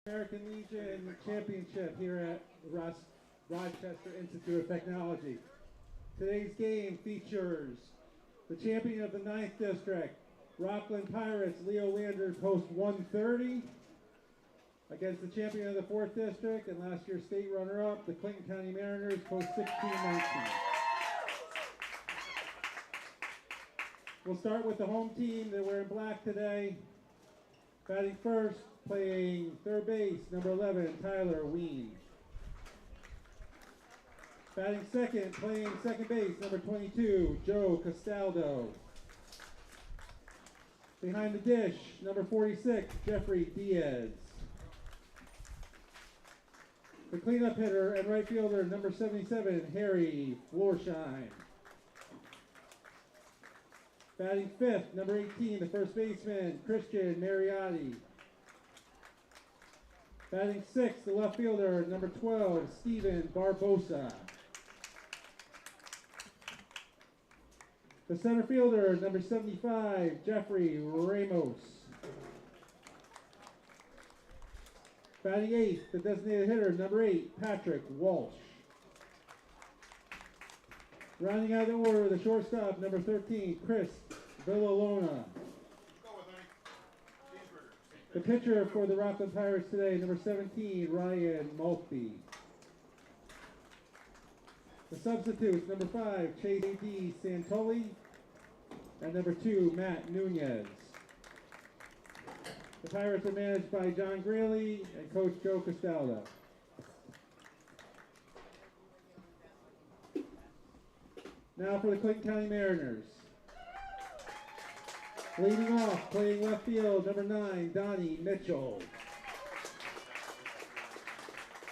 American Legion Championship here at Rochester Institute of Technology. Today's game features the champion of the 9th District, Rockland Pirates, Leo Landers, post 130, against the champion of the 4th District and last year's state runner-up, the Clinton County Mariners, post 1619. We'll start with the home team. They're wearing black today. Batting first, playing third base, number 11, Tyler Ween. Batting second, playing second base, number 22, Joe Castaldo. Behind the dish, number 46, Jeffrey Diaz. The cleanup hitter and right fielder, number 77, Harry Florsheim. Batting fifth, number 18, the first baseman, Christian Mariotti. Batting sixth, the left fielder, number 12, Steven Barbosa. The center fielder, number 75, Jeffrey Ramos. Batting eighth, the designated hitter, number 8, Patrick Walsh. Rounding out the order, the shortstop, number 13, Chris Villalona. The pitcher for the Rockland Pirates today, number 17, Ryan Maltby. The substitutes, number 5, Chase A.D. Santoli, and number 2, Matt Nunez. The Pirates are managed by John Greeley and Coach Joe Castaldo. Now for the Clinton County Mariners. Leading off, playing left field, number 9, Donnie Mitchell.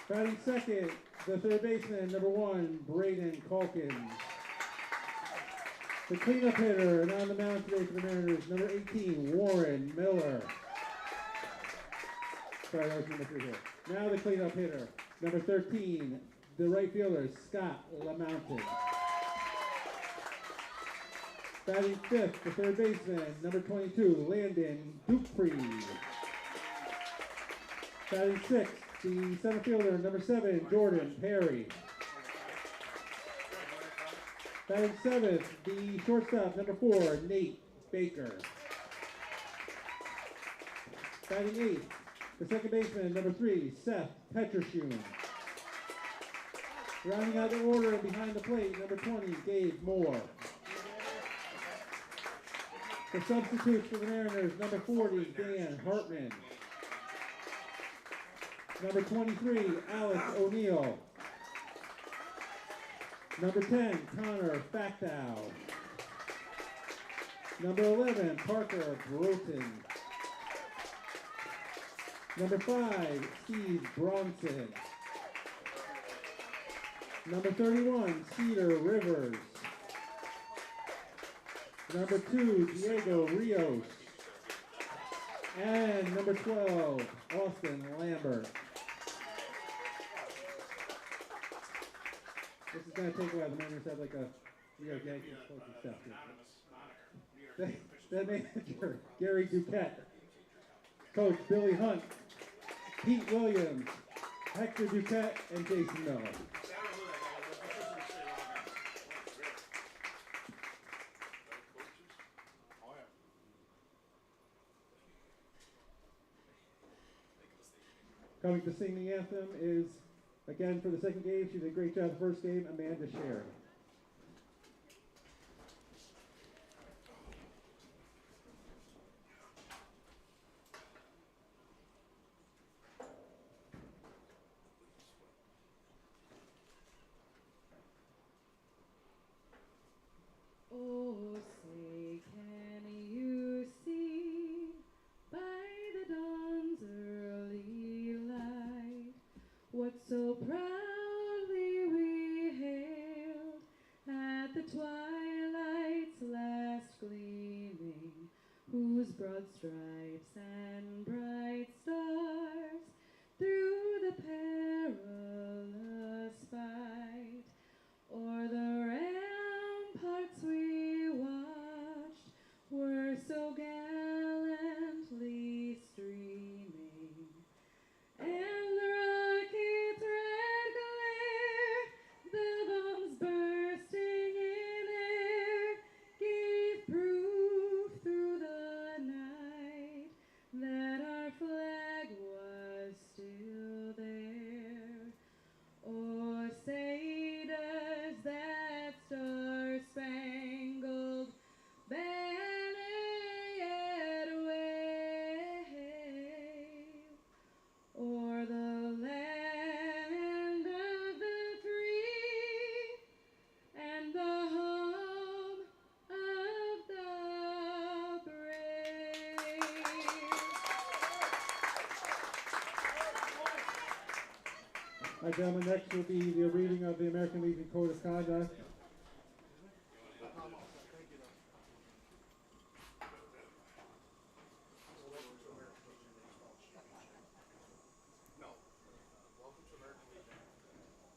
Batting second, the third baseman, number 1, Braden Calkins. The cleanup hitter, and on the mound today for the Mariners, number 18, Warren Miller. Sorry, that was number 3 here. Now the cleanup hitter, number 13, the right fielder, Scott LaMountain. Batting fifth, the third baseman, number 22, Landon Dupree. Batting sixth, the center fielder, number 7, Jordan Perry. Batting seventh, the shortstop, number 4, Nate Baker. Batting eighth, the second baseman, number 3, Seth Petroshoon. Rounding out the order and behind the plate, number 20, Gabe Moore. The substitutes for the Mariners, number 40, Dan Hartman. Number 23, Alex O'Neill. Number 10, Connor Factow. Number 11, Parker Broughton. Number 5, Steve Bronson. Number 31, Cedar Rivers. Number 2, Diego Rios. And number 12, Austin Lambert. This is going to take a while. The Mariners have like a New York Yankees stuff here. The manager, Gary Duquette. Coach, Billy Hunt. Pete Williams. Hector Duquette, and Jason Miller. Coming to sing the anthem is, again, for the second game, she did a great job the first game, Amanda Sherry. Oh, say, can you see by the dawn's early light what so proudly we hailed at the twilight's last gleaming, whose broad stripes and bright stars through the perilous fight o'er the ramparts we watched were so gallantly streaming, All right, gentlemen, next will be the reading of the American Legion Code of Conduct.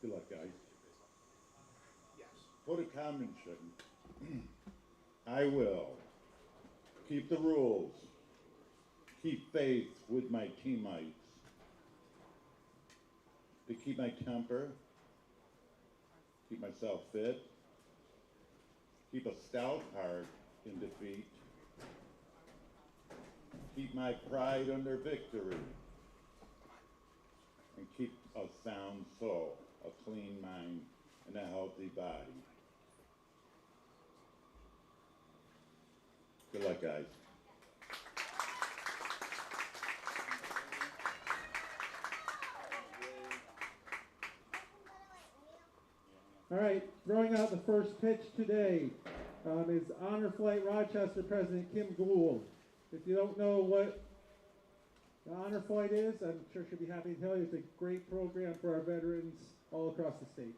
Good luck, guys. Code of convention. I will keep the rules, keep faith with my teammates, to keep my temper, keep myself fit, keep a stout heart in defeat, keep my pride under victory, and keep a sound soul, a clean mind, and a healthy body. Good luck, guys. All right, throwing out the first pitch today is Honor Flight Rochester President Kim Gould. If you don't know what the Honor Flight is, I'm sure she'll be happy to tell you. It's a great program for our veterans all across the state.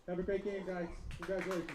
Have a great game, guys. Congratulations.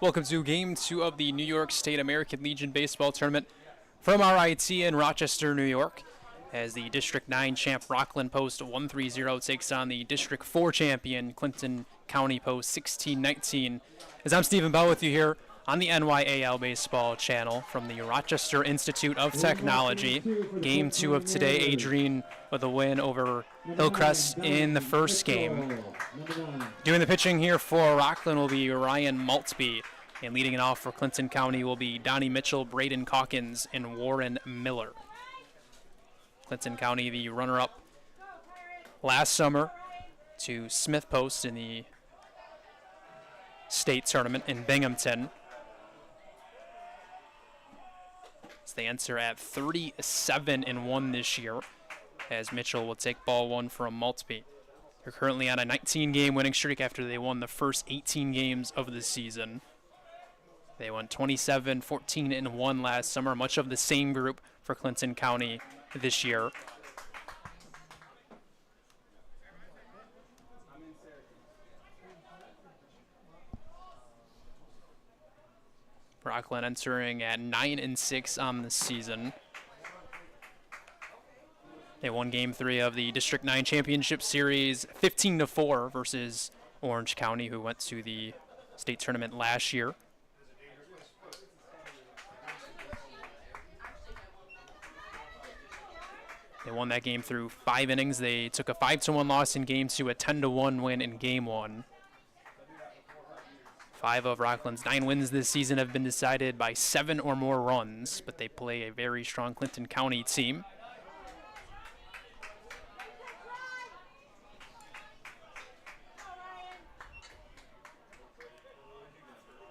Welcome to Game 2 of the New York State American Legion Baseball Tournament from RIT in Rochester, New York, as the District 9 champ Rockland Post 130 takes on the District 4 champion Clinton County Post 1619. As I'm Stephen Bell with you here on the NYAL Baseball channel from the Rochester Institute of Technology. Game 2 of today, Adrian with a win over Hillcrest in the first game. Doing the pitching here for Rockland will be Ryan Maltby, and leading it off for Clinton County will be Donnie Mitchell, Braden Calkins, and Warren Miller. Clinton County, the runner-up last summer to Smith Post in the state tournament in Binghamton. So they enter at 37-1 this year, as Mitchell will take ball one from Maltby. They're currently on a 19-game winning streak after they won the first 18 games of the season. They won 27-14-1 last summer, much of the same group for Clinton County this year. Rockland entering at 9-6 on the season. They won Game 3 of the District 9 Championship Series 15-4 versus Orange County, who went to the state tournament last year. They won that game through 5 innings. They took a 5-1 loss in Game 2, a 10-1 win in Game 1. 5 of Rockland's 9 wins this season have been decided by 7 or more runs, but they play a very strong Clinton County team.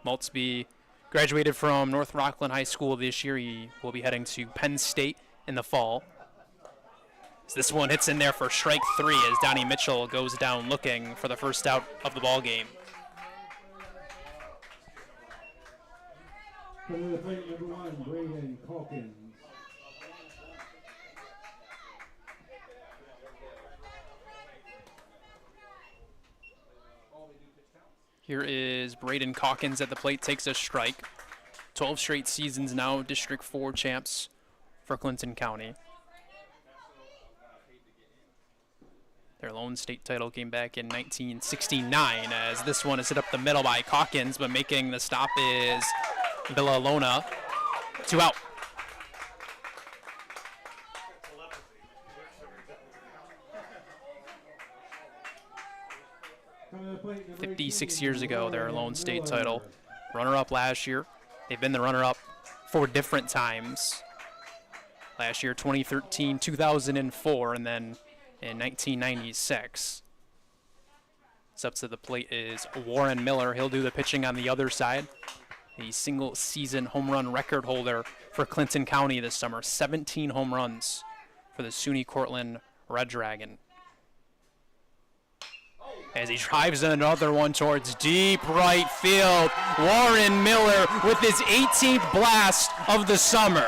Maltby graduated from North Rockland High School this year. He will be heading to Penn State in the fall. So this one hits in there for strike 3 as Donnie Mitchell goes down looking for the first out of the ball game. Coming to the plate, number 1, Braden Calkins. Here is Braden Calkins at the plate, takes a strike. 12 straight seasons now, District 4 champs for Clinton County. Their lone state title came back in 1969, as this one is hit up the middle by Calkins, but making the stop is Villalona. 2 out. Coming to the plate, number 56 18, years ago, their lone state Miller. title. Runner-up last year. They've been the runner-up 4 different times. Last year, 2013, 2004, and then in 1996. It's up to the plate is Warren Miller. He'll do the pitching on the other side. The single-season home run record holder for Clinton County this summer. 17 home runs for the SUNY Cortland Red Dragon. As he drives another one towards deep right field, Warren Miller with his 18th blast of the summer.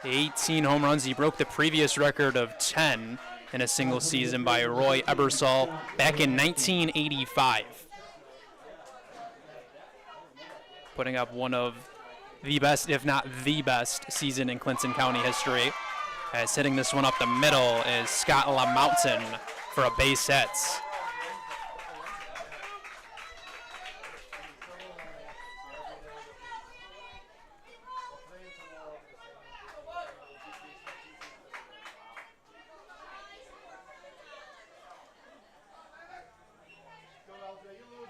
$18 home runs. He broke the previous record of 10 in a single season by Roy Ebersol back in 1985. Putting up one of the best, if not the best, season in Clinton County history. As hitting this one up the middle is Scott LaMountain for a base hit.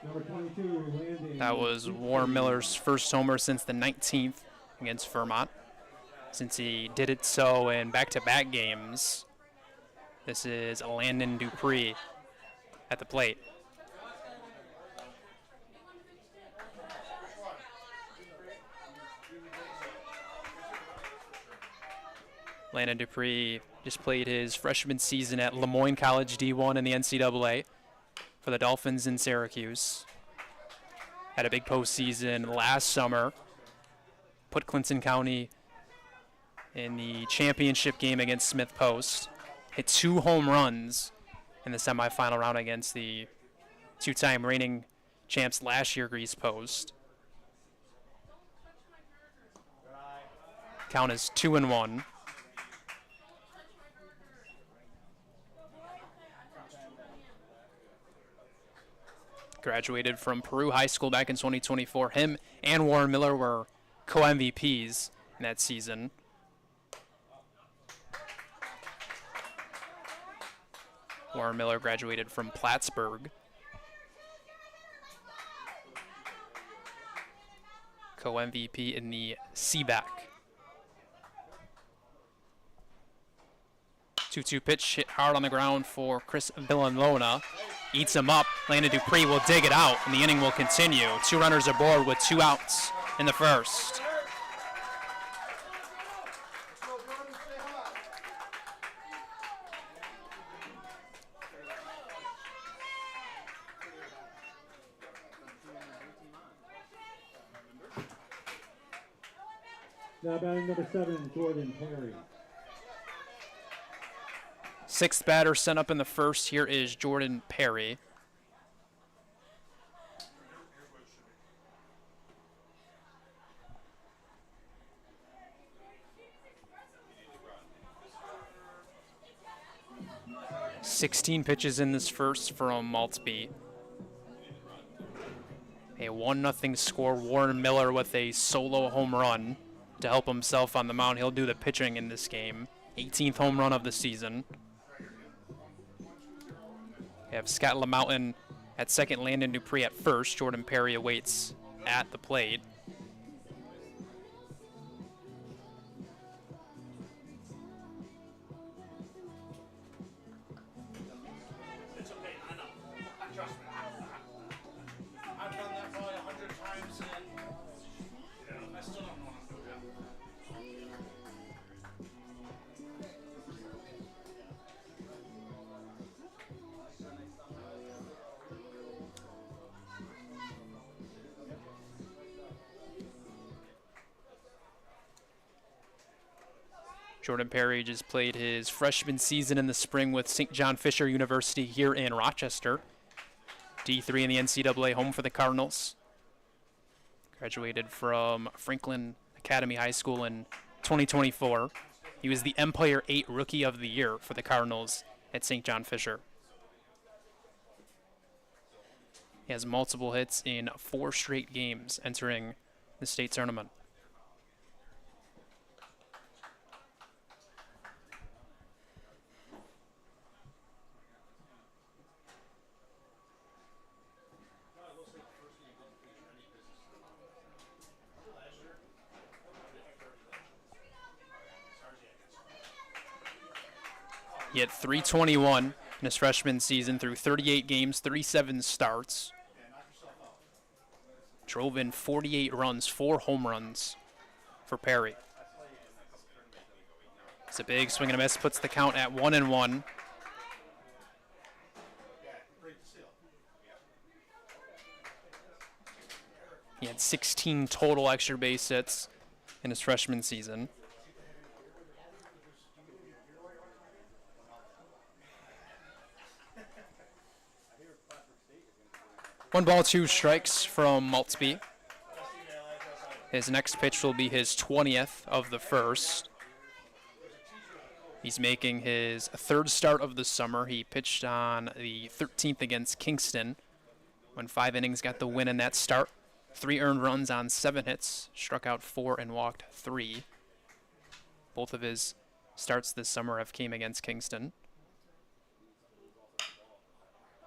Number 22, Landon. That was Warren Miller's first homer since the 19th against Vermont. Since he did it so in back-to-back games, this is Landon Dupree at the plate. Landon Dupree just played his freshman season at Lemoyne College D1 in the NCAA for the Dolphins in Syracuse. Had a big postseason last summer. Put Clinton County in the championship game against Smith Post. Hit 2 home runs in the semifinal round against the 2-time reigning champs last year, Grease Post. Count is 2-1. Graduated from Peru High School back in 2024. Him and Warren Miller were co-MVPs in that season. Warren Miller graduated from Plattsburgh. Co-MVP in the CBAC. 2-2 pitch hit hard on the ground for Chris Villalona. Eats him up. Landon Dupree will dig it out, and the inning will continue. 2 runners aboard with 2 outs in the first. Now batting number 7, Jordan Perry. 6th batter sent up in the first here is Jordan Perry. "16 pitches in this first from Maltby. A 1-0 score. Warren Miller with a solo home run to help himself on the mound. He'll do the pitching in this game. 18th home run of the season. We have Scott LaMountain at second, Landon Dupree at first. Jordan Perry awaits at the plate. It's okay, I know. Trust me. I've done that probably 100 times and I still don't know what I'm doing. Jordan Perry just played his freshman season in the spring with St. John Fisher University here in Rochester. D3 in the NCAA, home for the Cardinals. Graduated from Franklin Academy High School in 2024. He was the Empire 8 Rookie of the Year for the Cardinals at St. John Fisher. He has multiple hits in 4 straight games entering the state tournament. He had 321 in his freshman season through 38 games, 37 starts. Drove in 48 runs, 4 home runs for Perry. It's a big swing and a miss, puts the count at 1-1. He had 16 total extra base hits in his freshman season. One ball, 2 strikes from Maltby. His next pitch will be his 20th of the first. He's making his 3rd start of the summer. He pitched on the 13th against Kingston when 5 innings got the win in that start. 3 earned runs on 7 hits, struck out 4 and walked 3. Both of his starts this summer have came against Kingston.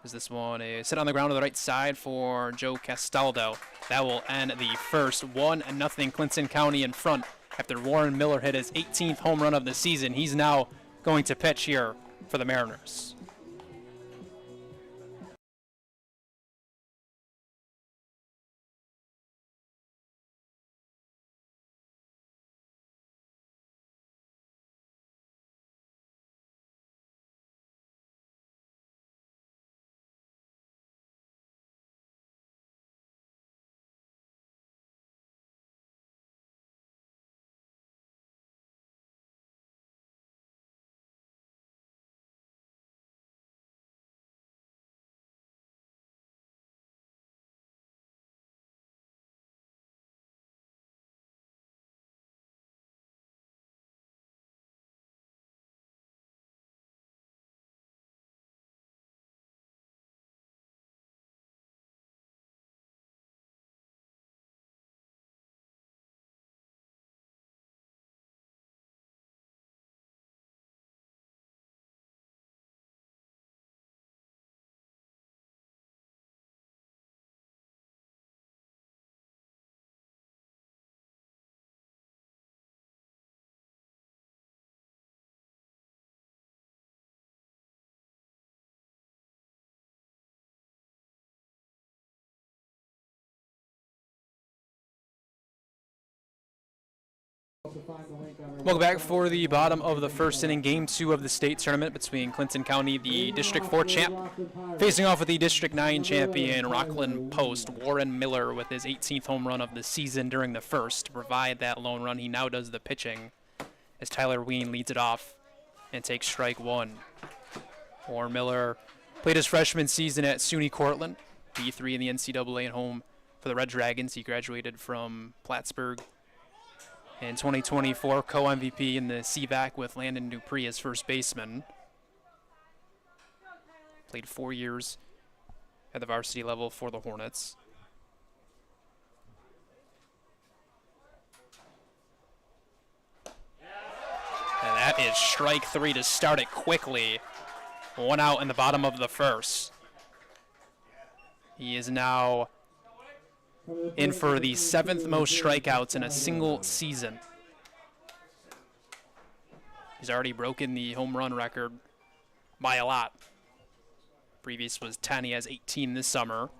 Is this one a sit on the ground to the right side for Joe Castaldo? That will end the first. 1-0 Clinton County in front after Warren Miller hit his 18th home run of the season. He's now going to pitch here for the Mariners. Welcome back for the bottom of the first inning, game 2 of the state tournament between Clinton County, the District 4 champ, facing off with the District 9 champion Rockland Post. Warren Miller with his 18th home run of the season during the first. To provide that lone run, he now does the pitching as Tyler Ween leads it off and takes strike one. Warren Miller played his freshman season at SUNY Cortland, D3 in the NCAA and home for the Red Dragons. He graduated from Plattsburgh in 2024, co-MVP in the CVAC with Landon Dupree as first baseman. Played 4 years at the varsity level for the Hornets. And that is strike 3 to start it quickly. 1 out in the bottom of the first. He is now in for the 7th most strikeouts in a single season. He's already broken the home run record by a lot. Previous was 10. He has 18 this summer.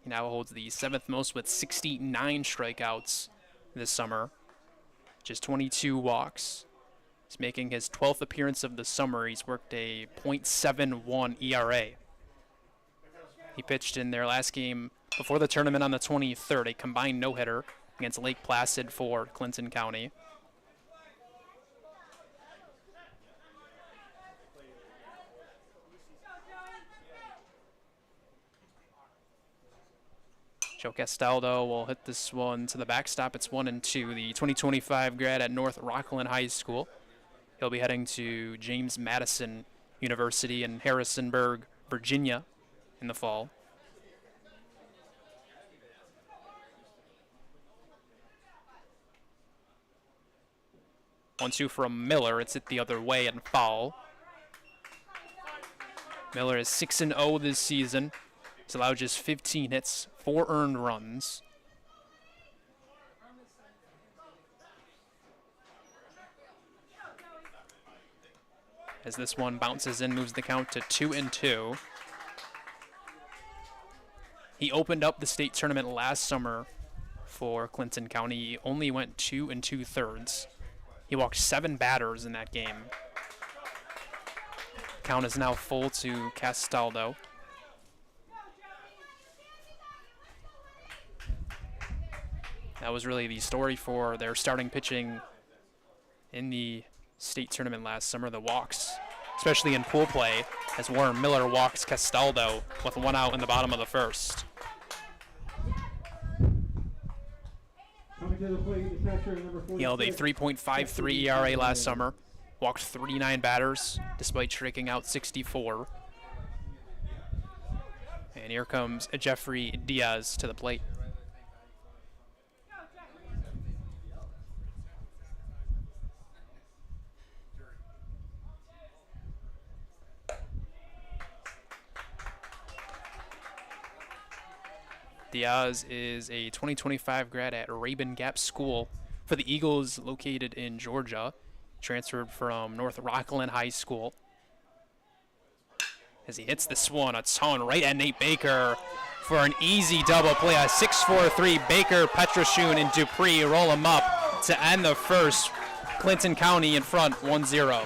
He now holds the 7th most with 69 strikeouts this summer. Just 22 walks. He's making his 12th appearance of the summer. He's worked a .71 ERA. He pitched in their last game before the tournament on the 23rd, a combined no-hitter against Lake Placid for Clinton County. Joe Castaldo will hit this one to the backstop. It's 1-2. The 2025 grad at North Rockland High School. He'll be heading to James Madison University in Harrisonburg, Virginia in the fall. One-two from Miller. It's hit the other way and foul. Miller is 6-0 this season. He's allowed just 15 hits, 4 earned runs. As this one bounces in, moves the count to 2-2. He opened up the state tournament last summer for Clinton County. He only went 2 2/3. He walked 7 batters in that game. Count is now full to Castaldo. That was really the story for their starting pitching in the state tournament last summer, the walks, especially in pool play, as Warren Miller walks Castaldo with 1 out in the bottom of the first. He held a 3.53 ERA last summer, walked 39 batters despite striking out 64. And here comes Jeffrey Diaz to the plate. Diaz is a 2025 grad at Rabun Gap School for the Eagles located in Georgia. Transferred from North Rockland High School. As he hits this one, a ton right at Nate Baker for an easy double play. A 6-4-3 Baker, Petrashun, and Dupree roll him up to end the first. Clinton County in front 1-0.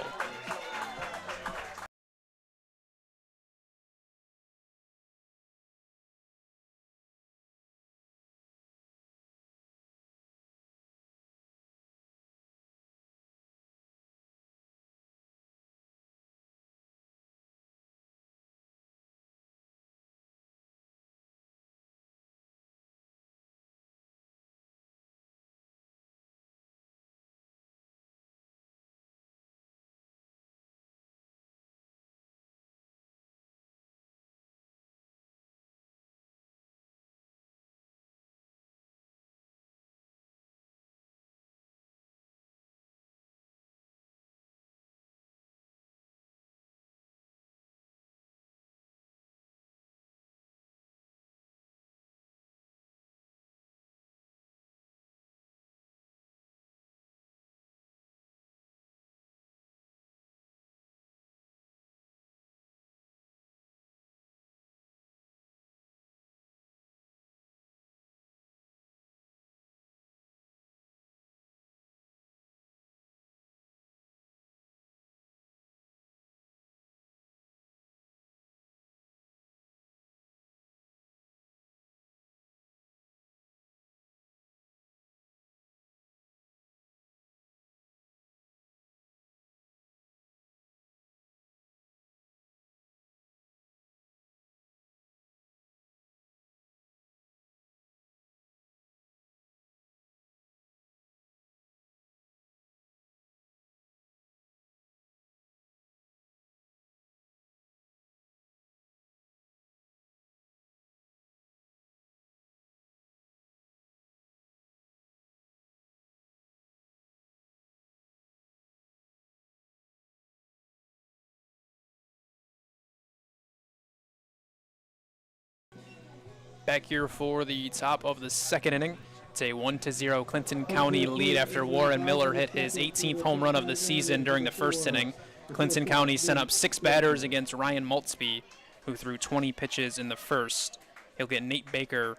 back here for the top of the second inning. It's a 1-0 Clinton County lead after Warren Miller hit his 18th home run of the season during the first inning. Clinton County sent up 6 batters against Ryan Maltzby, who threw 20 pitches in the first. He'll get Nate Baker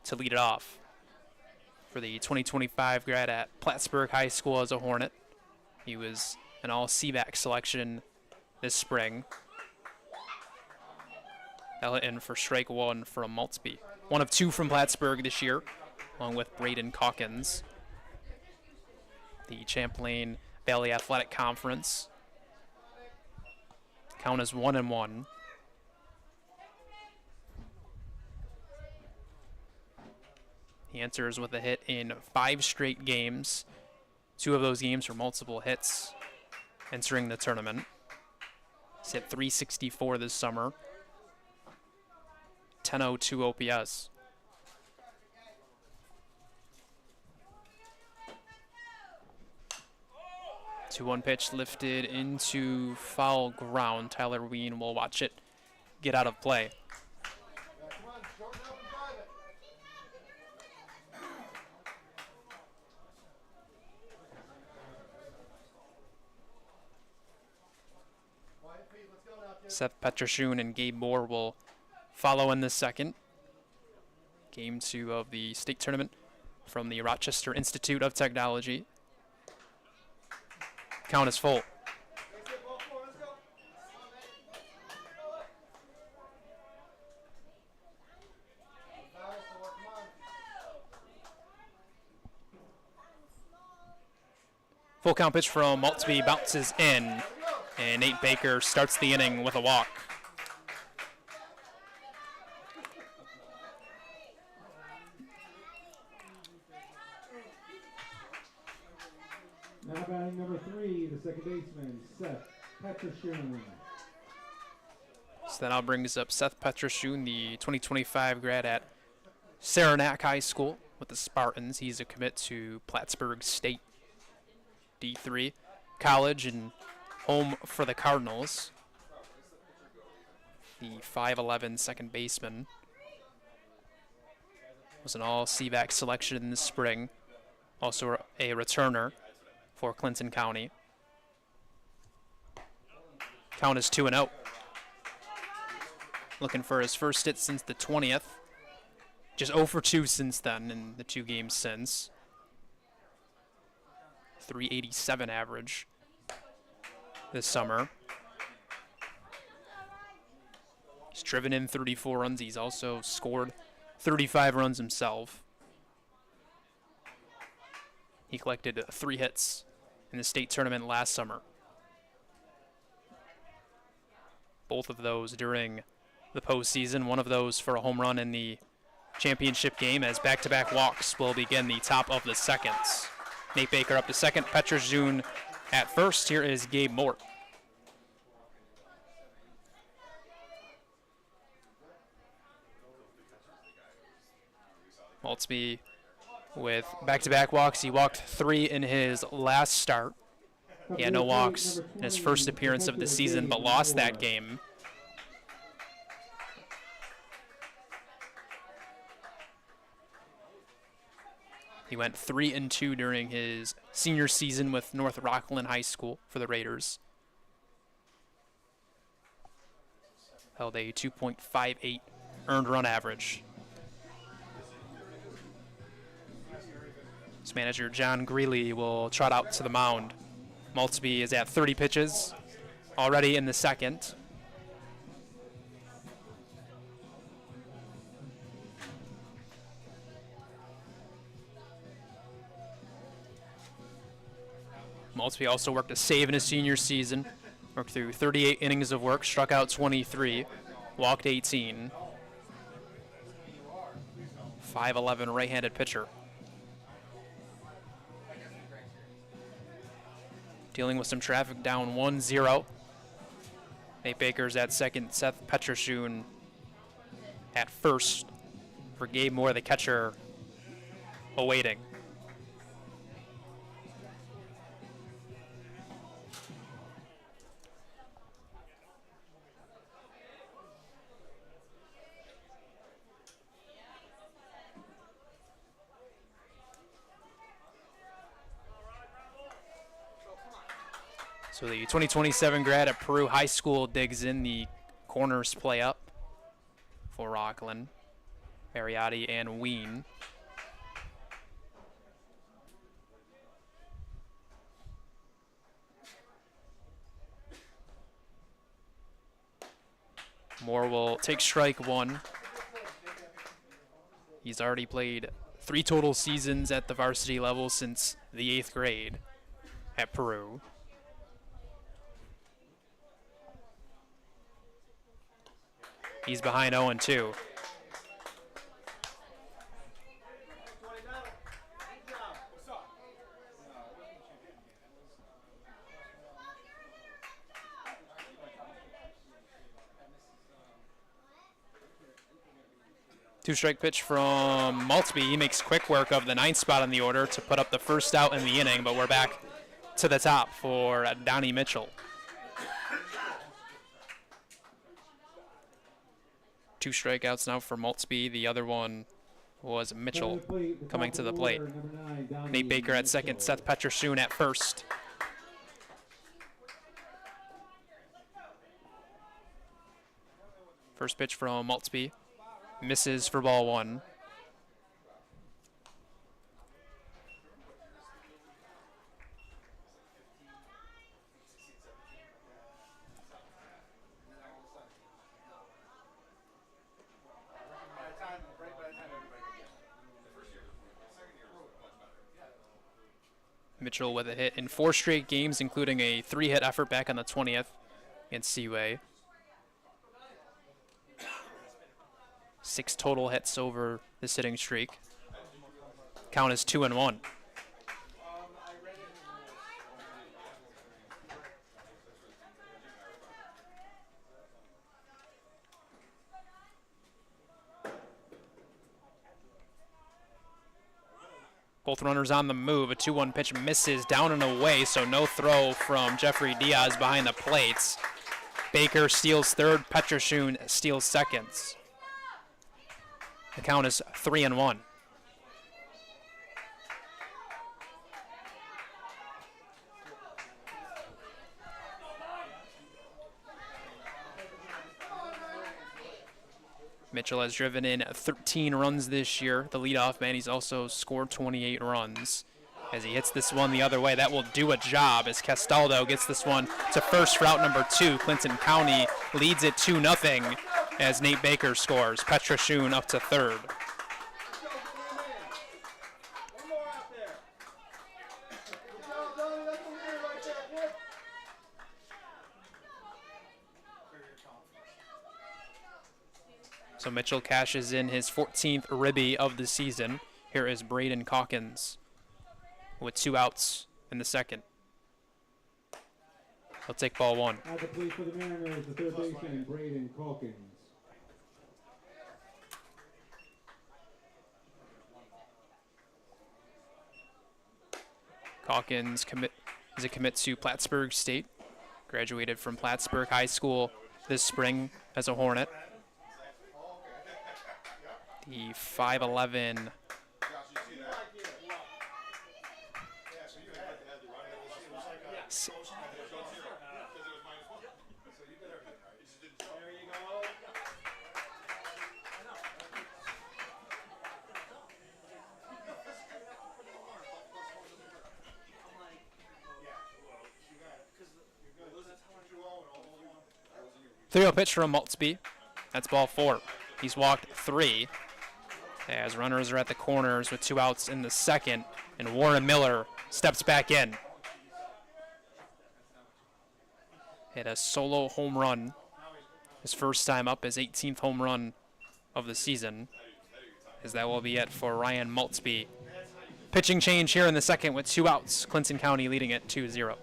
to lead it off for the 2025 grad at Plattsburgh High School as a Hornet. He was an all-CVAC selection this spring. That'll hit in for strike 1 from Maltzby. 1 of 2 from Plattsburgh this year, along with Braden Calkins. The Champlain Valley Athletic Conference. Count is 1-1. He enters with a hit in 5 straight games. 2 of those games were multiple hits entering the tournament. He's hit .364 this summer. 10.02 OPS. Two-one pitch lifted into foul ground. Tyler Ween will watch it get out of play. Seth Petrashun and Gabe Moore will follow in the second. Game 2 of the state tournament from the Rochester Institute of Technology. Count is full. Full count pitch from Maltzby bounces in, and Nate Baker starts the inning with a walk. Now batting number 3, the second baseman, Seth Petrashun. So that now brings up Seth Petrashun, the 2025 grad at Saranac High School with the Spartans. He's a commit to Plattsburgh State D3 college and home for the Cardinals. The 5'11" second baseman was an all-CVAC selection in the spring. Also a returner for Clinton County. Count is 2-0. Looking for his first hit since the 20th. Just 0 for 2 since then in the 2 games since. .387 average this summer. He's driven in 34 runs. He's also scored 35 runs himself. He collected 3 hits in the state tournament last summer. Both of those during the postseason. One of those for a home run in the championship game, as back-to-back walks will begin the top of the seconds. Nate Baker up to second, Petrashun at first. Here is Gabe Moore. Maltzby with back-to-back walks. He walked 3 in his last start. He had no walks in his first appearance of the season, but lost that game. He went 3-2 during his senior season with North Rockland High School for the Raiders. Held a 2.58 earned run average. His manager, John Greeley, will trot out to the mound. Maltzby is at 30 pitches already in the second. Maltzby also worked a save in his senior season. Worked through 38 innings of work, struck out 23, walked 18. 5'11" right-handed pitcher. Dealing with some traffic, down 1-0. Nate Baker's at second, Seth Petrashun at first. For Gabe Moore, the catcher, awaiting. So the 2027 grad at Peru High School digs in. The corners play up for Rockland, Mariotti, and Ween. Moore will take strike one. He's already played 3 total seasons at the varsity level since the 8th grade at Peru. He's behind 0-2. Two-strike pitch from Maltby. He makes quick work of the 9th spot on the order to put up the first out in the inning, but we're back to the top for Donnie Mitchell. 2 strikeouts now for Maltby. The other one was Mitchell coming to the plate. Nate Baker at second, Seth Petroshoon at first. First pitch from Maltby. Misses for ball 1. Mitchell with a hit in 4 straight games, including a 3-hit effort back on the 20th against Seaway. 6 total hits over this hitting streak. Count is 2-1. Both runners on the move. A 2-1 pitch misses down and away, so no throw from Jeffrey Diaz behind the plates. Baker steals third, Petroshoon steals seconds. The count is 3-1. Mitchell has driven in 13 runs this year. The leadoff man, he's also scored 28 runs. As he hits this one the other way, that will do a job as Castaldo gets this one to first for out number 2. Clinton County leads it 2-0 as Nate Baker scores. Petroshoon up to third. So Mitchell cashes in his 14th ribby of the season. Here is Braden Calkins with 2 outs in the second. He'll take ball 1. At the plate for the Mariners, the third baseman, Braden Calkins. Calkins is a commit to Plattsburgh State. Graduated from Plattsburgh High School this spring as a Hornet. The 5'11" Three-0 pitch from Maltby. That's ball 4. He's walked 3. As runners are at the corners with 2 outs in the second, and Warren Miller steps back in. Hit a solo home run. His first time up, his 18th home run of the season, as that will be it for Ryan Maltby. Pitching change here in the second with 2 outs. Clinton County leading it 2-0.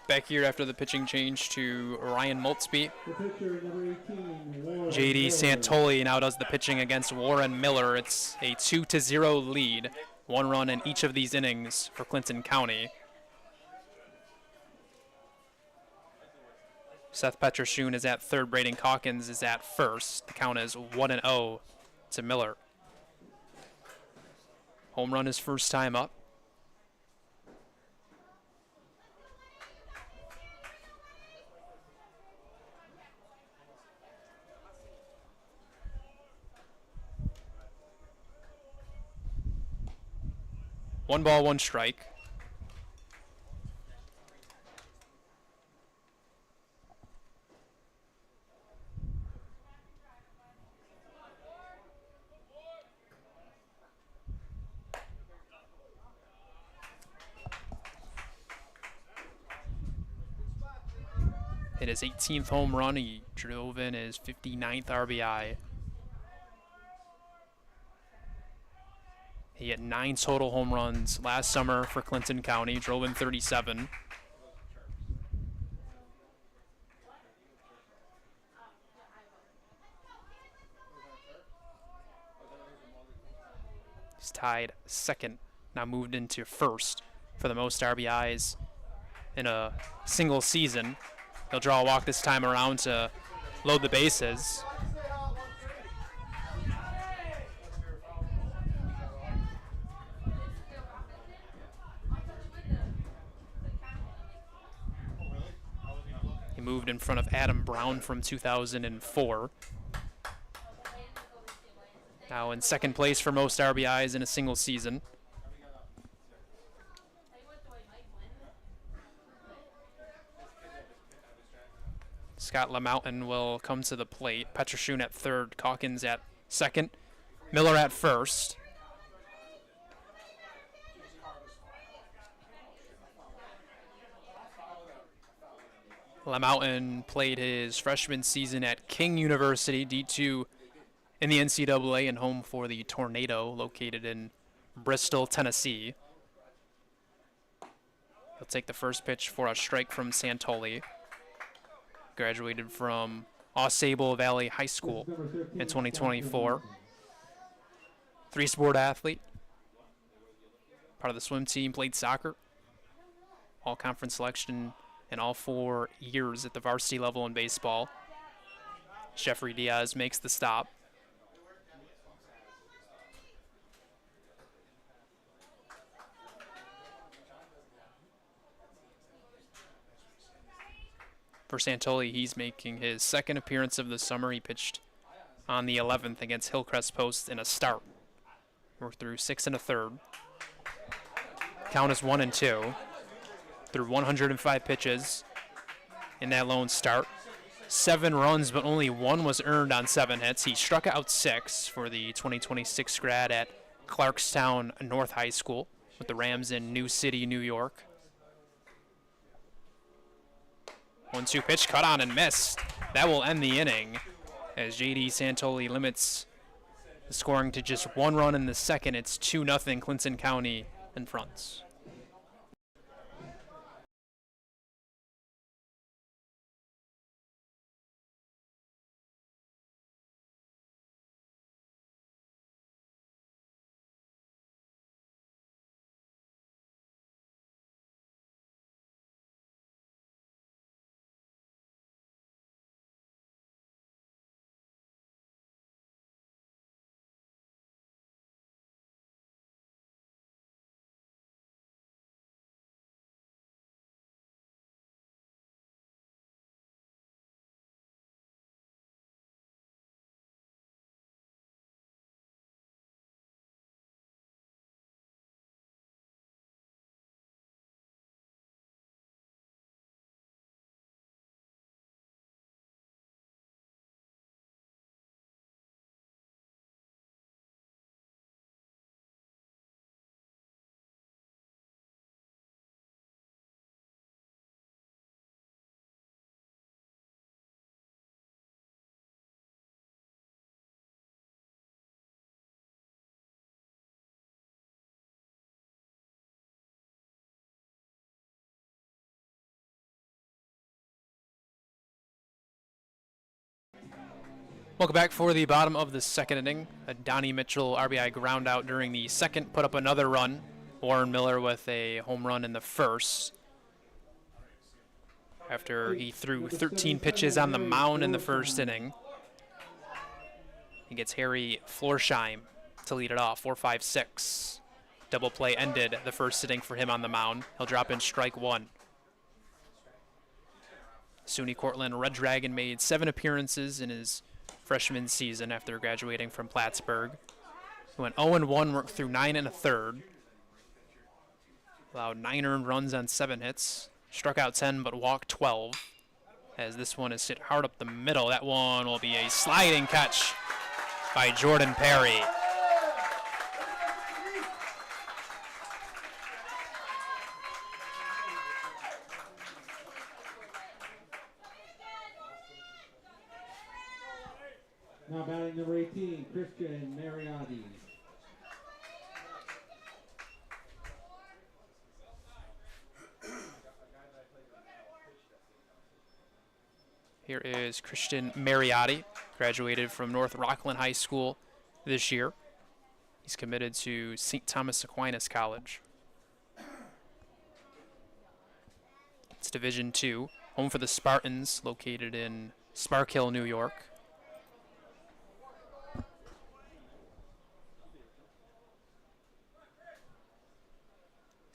Back here after the pitching change to Ryan Maltzby. The pitcher, number 18, Warren JD Miller. Santoli now does the pitching against Warren Miller. It's a 2-0 lead. 1 run in each of these innings for Clinton County. Seth Petrashun is at third. Braden Calkins is at first. The count is 1-0 to Miller. Home run his first time up. One ball, one strike. Hit his 18th home run. He drove in his 59th RBI. He hit 9 total home runs last summer for Clinton County, drove in 37. He's tied second, now moved into first for the most RBIs in a single season. He'll draw a walk this time around to load the bases. He moved in front of Adam Brown from 2004. Now in second place for most RBIs in a single season. Scott LaMountain will come to the plate. Petrashun at third, Calkins at second, Miller at first. LaMountain played his freshman season at King University, D2 in the NCAA, and home for the Tornado, located in Bristol, Tennessee. He'll take the first pitch for a strike from Santoli. Graduated from Osable Valley High School in 2024. 3-sport athlete. Part of the swim team, played soccer. All-conference selection in all 4 years at the varsity level in baseball. Jeffrey Diaz makes the stop. For Santoli, he's making his second appearance of the summer. He pitched on the 11th against Hillcrest Post in a start. We're through 6 1/3. Count is 1-2. Through 105 pitches in that lone start. 7 runs, but only 1 was earned on 7 hits. He struck out 6 for the 2026 grad at Clarkstown North High School with the Rams in New City, New York. 1-2 pitch, cut on and missed. That will end the inning as JD Santoli limits the scoring to just 1 run in the second. It's 2-0 Clinton County in front. Welcome back for the bottom of the second inning. A Donnie Mitchell RBI ground out during the second, put up another run. Warren Miller with a home run in the first. After he threw 13 pitches on the mound in the first inning. He gets Harry Florsheim to lead it off, 4-5-6. Double play ended the first inning for him on the mound. He'll drop in strike one. SUNY Cortland Red Dragon made 7 appearances in his freshman season after graduating from Plattsburgh. He went 0-1, worked through 9 1/3. Allowed 9 earned runs on 7 hits. Struck out 10 but walked 12. As this one is hit hard up the middle. That one will be a sliding catch by Jordan Perry. Now batting number 18, Christian Mariotti. Here is Christian Mariotti, graduated from North Rockland High School this year. He's committed to St. Thomas Aquinas College. It's Division II, home for the Spartans, located in Spark Hill, New York.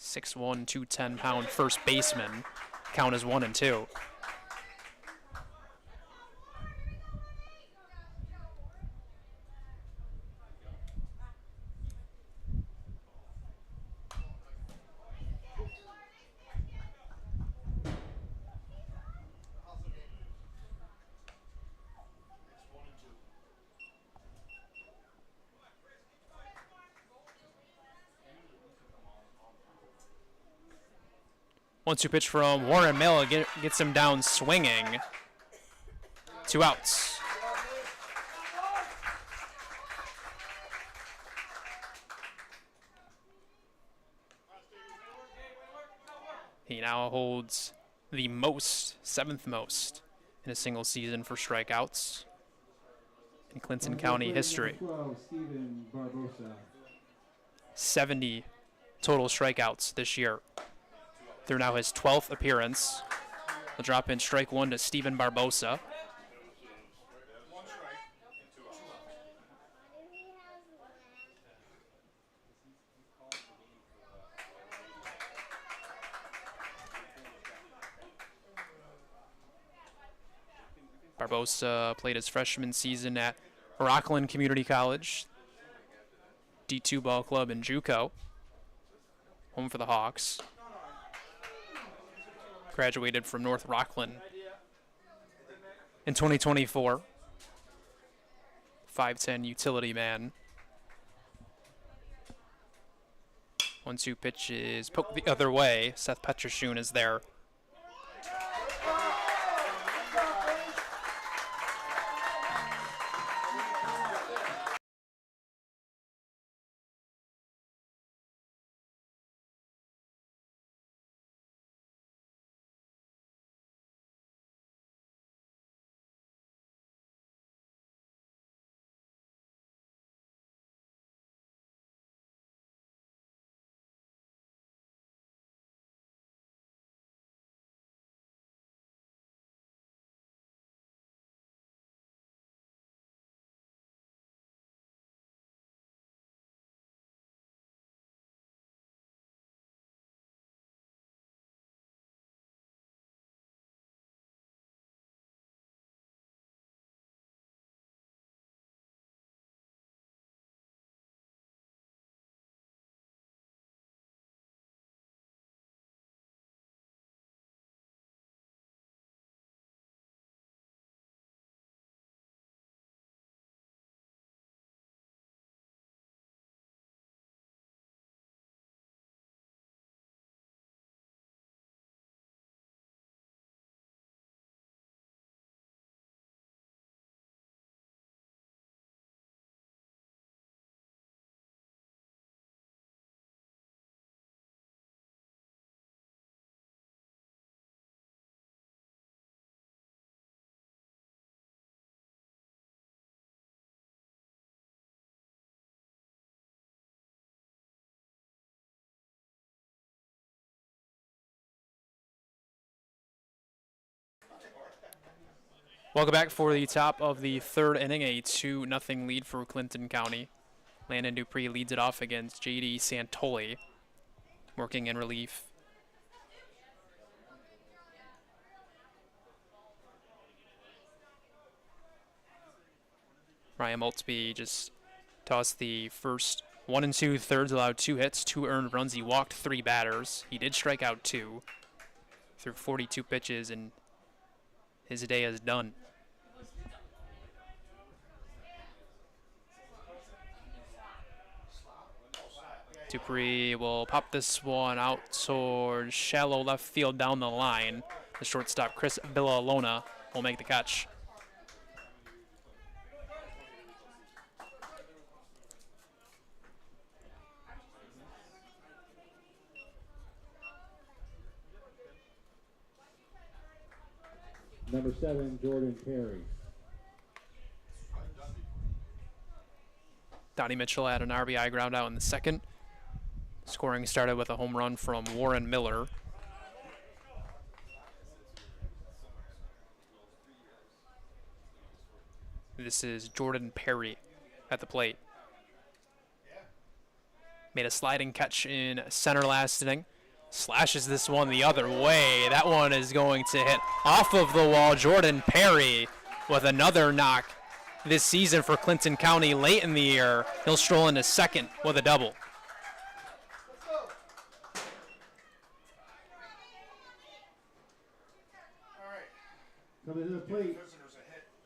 .6'1", 210-pound first baseman. Count is 1-2. Once you pitch from Warren Miller gets him down swinging. 2 outs. He now holds the most, 7th most, in a single season for strikeouts in Clinton County history. 12, Stephen Barbosa. 70 total strikeouts this year. Through now his 12th appearance. He'll drop in strike one to Stephen Barbosa. Barbosa played his freshman season at Rockland Community College, D2 ball club in JUCO, home for the Hawks. Graduated from North Rockland in 2024. 5'10" utility man. 1-2 pitch is poked the other way. Seth Petrashun is there. Welcome back for the top of the third inning, a 2-0 lead for Clinton County. Landon Dupree leads it off against J.D. Santoli, working in relief. Ryan Maltby just tossed the first 1 2/3, allowed 2 hits, 2 earned runs. He walked 3 batters. He did strike out 2 through 42 pitches, and his day is done. Dupree will pop this one out towards shallow left field down the line. The shortstop, Chris Villalona, will make the catch. Number 7, Jordan Perry. Donnie Mitchell had an RBI ground out in the second. Scoring started with a home run from Warren Miller. This is Jordan Perry at the plate. Made a sliding catch in center last inning. Slashes this one the other way. That one is going to hit off of the wall. Jordan Perry with another knock this season for Clinton County late in the year. He'll stroll into second with a double. Coming to the plate,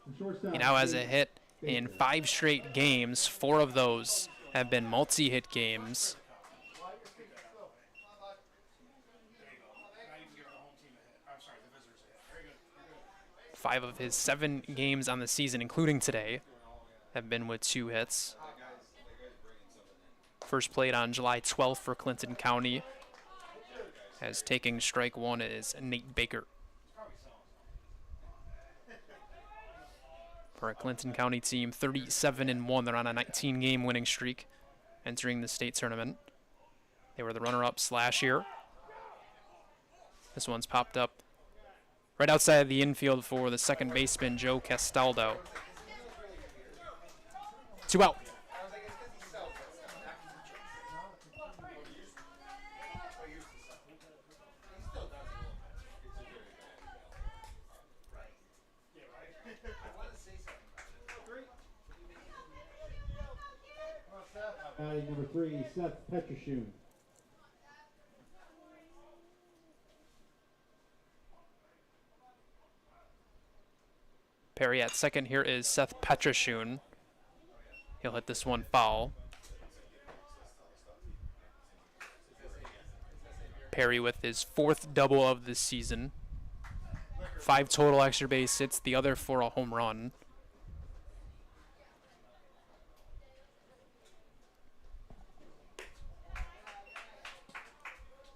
the shortstop. He now has a hit in 5 straight games. 4 of those have been multi-hit games. 5 of his 7 games on the season, including today, have been with 2 hits. First played on July 12th for Clinton County. As taking strike 1 is Nate Baker. For a Clinton County team, 37-1. They're on a 19-game winning streak entering the state tournament. They were the runner-ups last year. This one's popped up right outside the infield for the second baseman, Joe Castaldo. 2 out. Adding number 3, Seth Petrashun. Perry at second. Here is Seth Petrashun. He'll hit this one foul. Perry with his 4th double of the season. 5 total extra base hits, the other for a home run.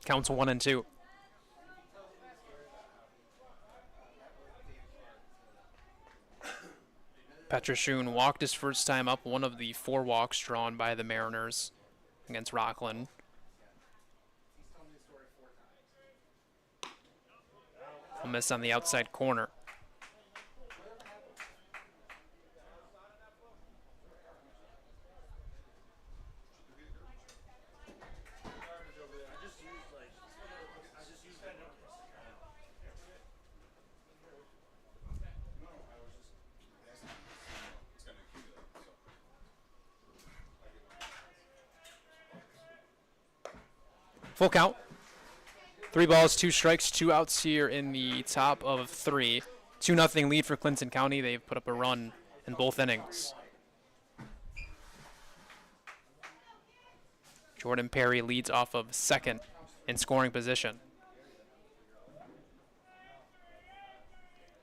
Counts 1 and 2. Petrashun walked his first time up, one of the 4 walks drawn by the Mariners against Rockland. A miss on the outside corner. Full count. 3 balls, 2 strikes, 2 outs here in the top of 3. 2-0 lead for Clinton County. They've put up a run in both innings. Jordan Perry leads off of second in scoring position.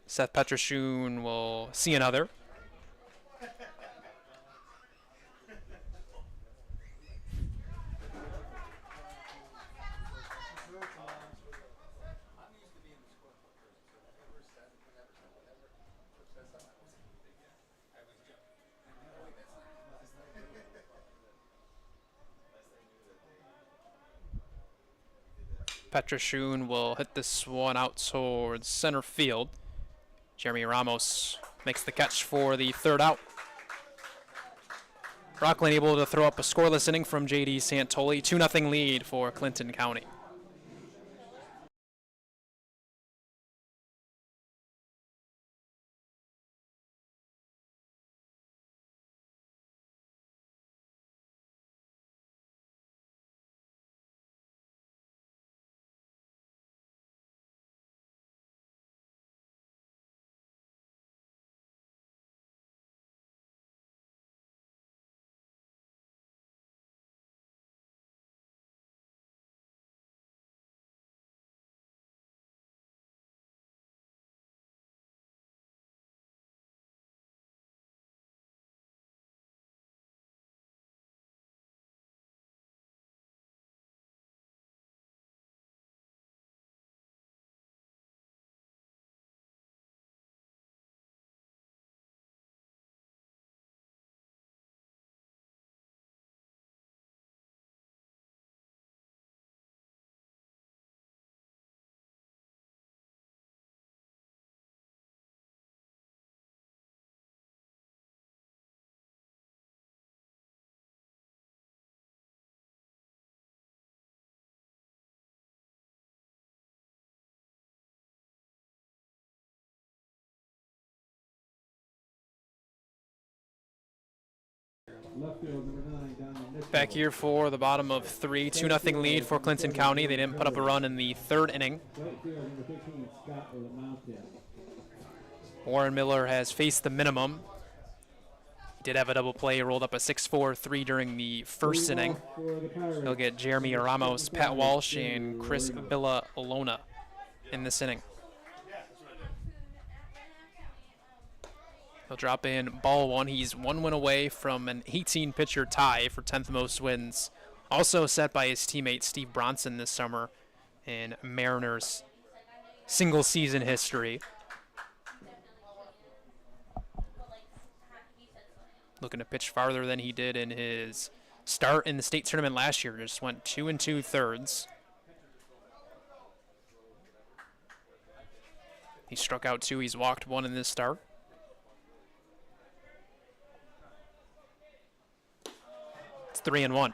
Seth Petrashun will see another. Petrashun will hit this one out towards center field. Jeremy Ramos makes the catch for the third out. Rockland able to throw up a scoreless inning from J.D. Santoli. 2-0 lead for Clinton County. Left field, number 9, down in Mitchell. Back here for the bottom of 3. 2-0 lead for Clinton County. They didn't put up a run in the third inning. Right field, number 15, Scott with a mountain. Warren Miller has faced the minimum. He did have a double play, rolled up a 6-4-3 during the first inning. He'll get Jeremy Ramos, Pat Walsh, and Chris Villalona in this inning. He'll drop in ball 1. He's 1 win away from an 18-pitcher tie for 10th most wins. Also set by his teammate Steve Bronson this summer in Mariners' single-season history. Looking to pitch farther than he did in his start in the state tournament last year. Just went 2 2/3. He struck out 2. He's walked 1 in this start. It's 3-1.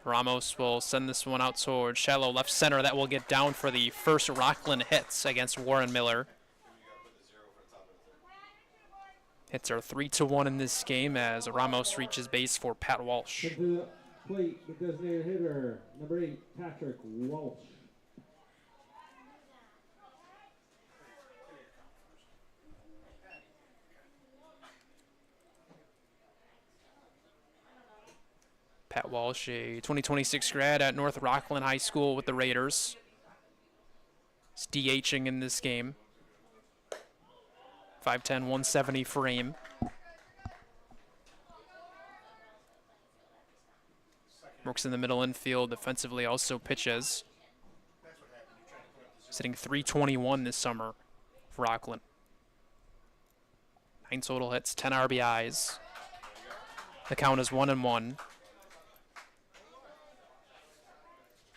Ramos will send this one out towards shallow left center. That will get down for the first Rockland hits against Warren Miller. Hits are 3-1 in this game as Ramos reaches base for Pat Walsh. To the plate, the designated hitter, number 8, Patrick Walsh. Pat Walsh, a 2026 grad at North Rockland High School with the Raiders. He's DHing in this game. 5'10", 170 frame. Works in the middle infield, defensively also pitches. Sitting 321 this summer for Rockland. 9 total hits, 10 RBIs. The count is 1-1.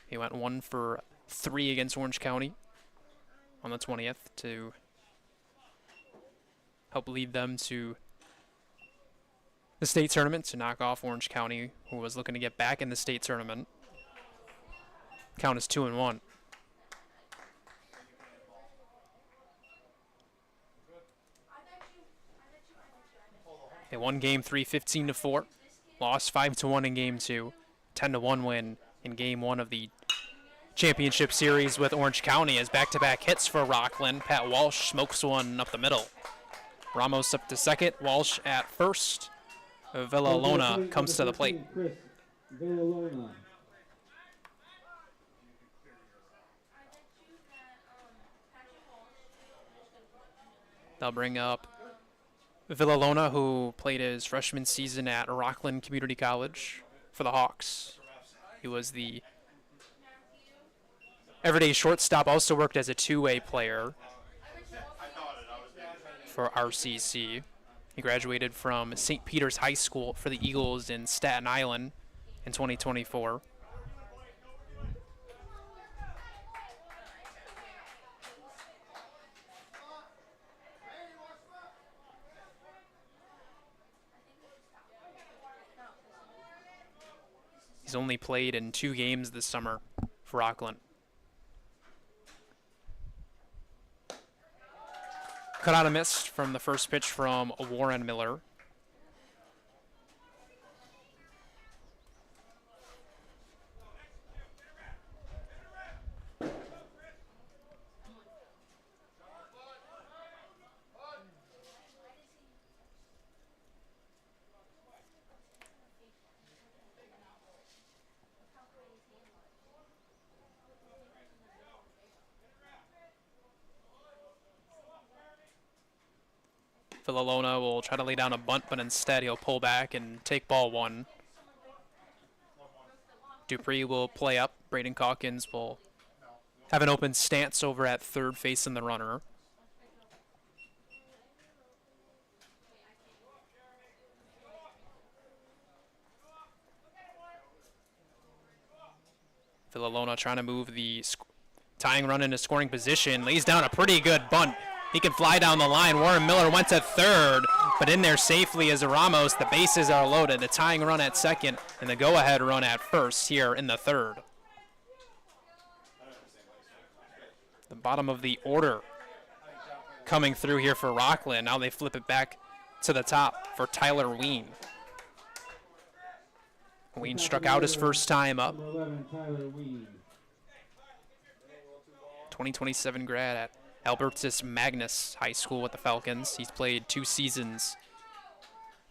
He went 1 for 3 against Orange County on the 20th to help lead them to the state tournament to knock off Orange County, who was looking to get back in the state tournament. Count is 2-1. They won game 3, 15-4. Lost 5-1 in game 2. 10-1 win in game 1 of the championship series with Orange County as back-to-back hits for Rockland. Pat Walsh smokes one up the middle. Ramos up to second, Walsh at first. Villalona comes to the plate. Chris Villalona. They'll bring up Villalona, who played his freshman season at Rockland Community College for the Hawks. He was the everyday shortstop, also worked as a two-way player for RCC. He graduated from St. Peter's High School for the Eagles in Staten Island in 2024. He's only played in 2 games this summer for Rockland. Cut out a miss from the first pitch from Warren Miller. Villalona will try to lay down a bunt, but instead he'll pull back and take ball 1. Dupree will play up. Braden Calkins will have an open stance over at third, facing the runner. Villalona trying to move the tying run into scoring position. Lays down a pretty good bunt. He can fly down the line. Warren Miller went to third, but in there safely is Ramos. The bases are loaded. The tying run at second and the go-ahead run at first here in the third. The bottom of the order coming through here for Rockland. Now they flip it back to the top for Tyler Ween. Ween struck out his first time up. 2027 grad at Albertus Magnus High School with the Falcons. He's played 2 seasons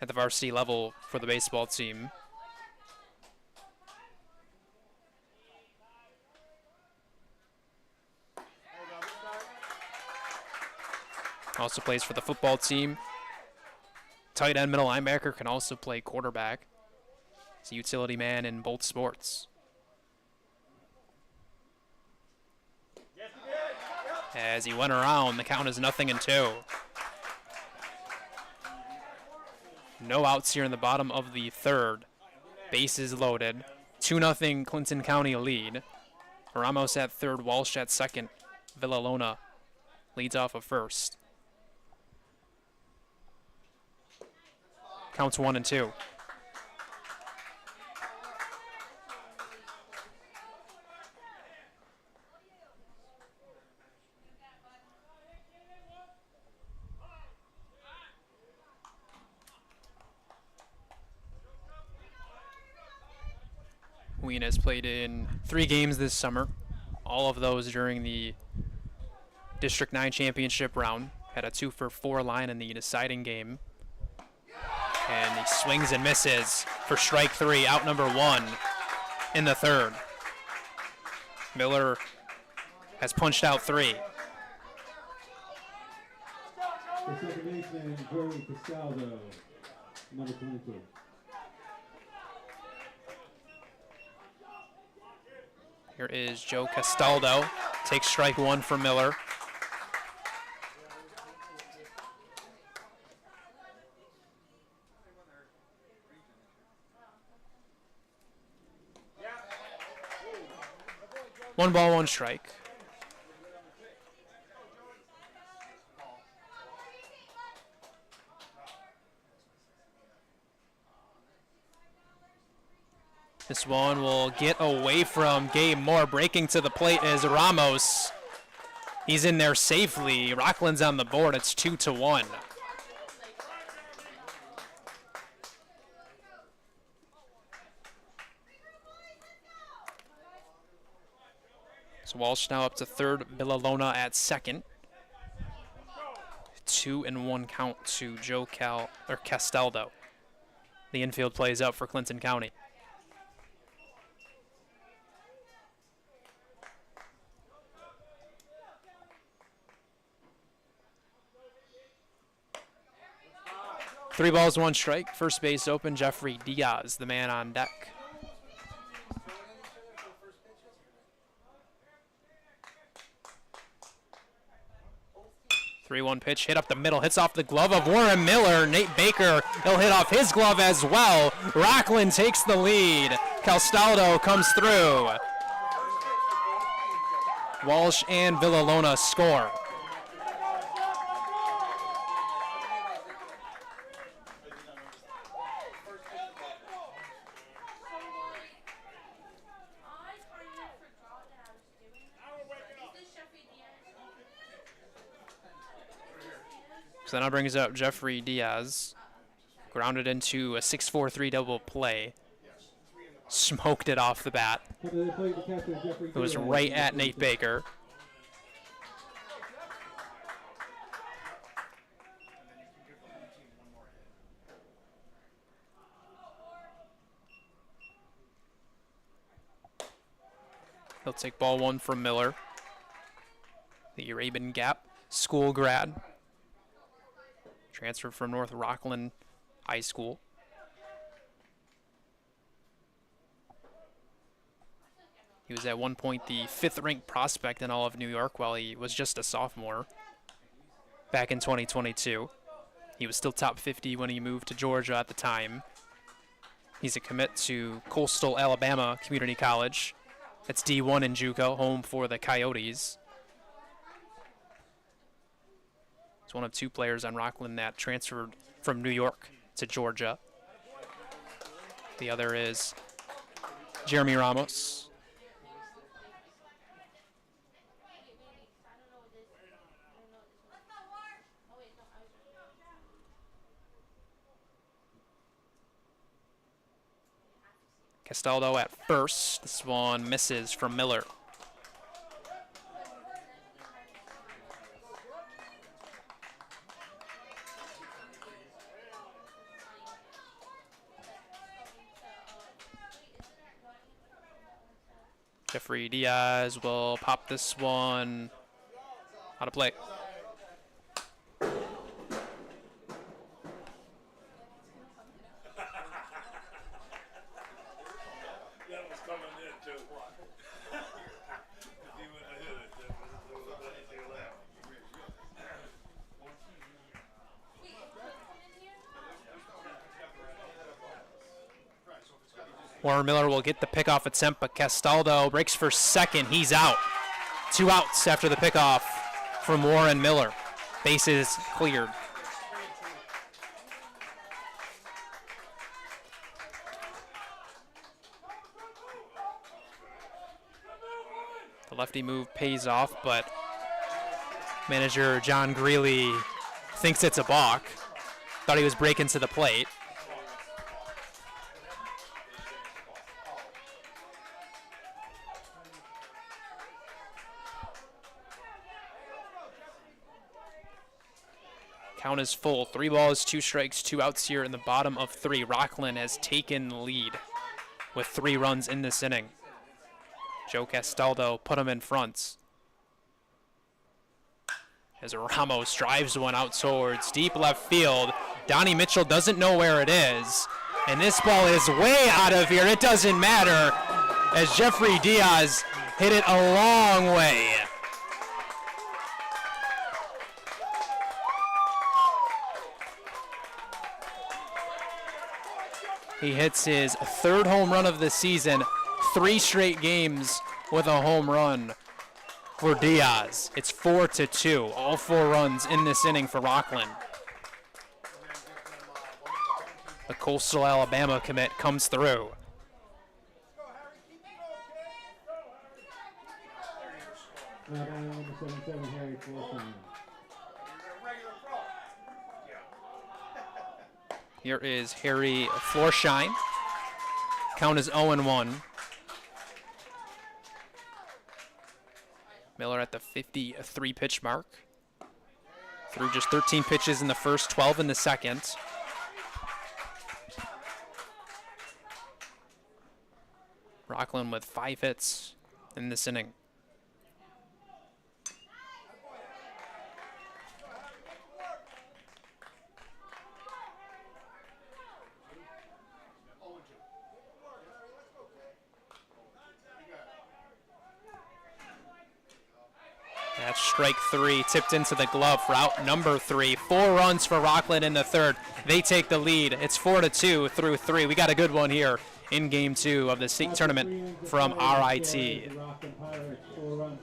at the varsity level for the baseball team. Also plays for the football team. Tight end, middle linebacker, can also play quarterback. He's a utility man in both sports. As he went around, the count is 0-2. No outs here in the bottom of the third. Bases loaded. 2-0 Clinton County lead. Ramos at third, Walsh at second. Villalona leads off of first. Counts 1-2. Ween has played in 3 games this summer, all of those during the District 9 championship round. Had a 2-for-4 line in the deciding game. And he swings and misses for strike 3, out number 1 in the third. Miller has punched out 3. The second baseman, Joey Castaldo, number 22. Here is Joe Castaldo. Takes strike 1 from Miller. One ball, 1 strike. This one will get away from Gabe Moore. Breaking to the plate is Ramos. He's in there safely. Rockland's on the board. It's 2-1. So Walsh now up to third. Villalona at second. 2-1 count to Joe Castaldo. The infield plays up for Clinton County. Three balls, 1 strike. First base open. Jeffrey Diaz, the man on deck. 3-1 pitch hit up the middle, hits off the glove of Warren Miller. Nate Baker, he'll hit off his glove as well. Rockland takes the lead. Castaldo comes through. Walsh and Villalona score. So that now brings up Jeffrey Diaz. Grounded into a 6-4-3 double play. Smoked it off the bat. It was right at Nate Baker. He'll take ball one from Miller. The Rabin Gap school grad. Transferred from North Rockland High School. He was at one point the 5th ranked prospect in all of New York while he was just a sophomore back in 2022. He was still top 50 when he moved to Georgia at the time. He's a commit to Coastal Alabama Community College. That's D1 in JUCO, home for the Coyotes. He's one of 2 players on Rockland that transferred from New York to Georgia. The other is Jeremy Ramos. Castaldo at first. This one misses from Miller. Jeffrey Diaz will pop this one out of play. Warren Miller will get the pickoff attempt, but Castaldo breaks for second. He's out. 2 outs after the pickoff from Warren Miller. Bases cleared. The lefty move pays off, but manager John Greeley thinks it's a balk. Thought he was breaking to the plate. Count is full. 3 balls, 2 strikes, 2 outs here in the bottom of 3. Rockland has taken the lead with 3 runs in this inning. Joe Castaldo put him in front. As Ramos drives one out towards deep left field. Donnie Mitchell doesn't know where it is. And this ball is way out of here. It doesn't matter as Jeffrey Diaz hit it a long way. He hits his 3rd home run of the season, 3 straight games with a home run for Diaz. It's 4-2, all 4 runs in this inning for Rockland. The Coastal Alabama commit comes through. Here is Harry Floorshine. Count is 0-1. Miller at the 53 pitch mark. Threw just 13 pitches in the first, 12 in the second. Rockland with 5 hits in this inning. That's strike 3, tipped into the glove for out number 3. 4 runs for Rockland in the third. They take the lead. It's 4-2 through 3. We got a good one here in game 2 of the state tournament from RIT. The Rockland Pirates, 4 runs.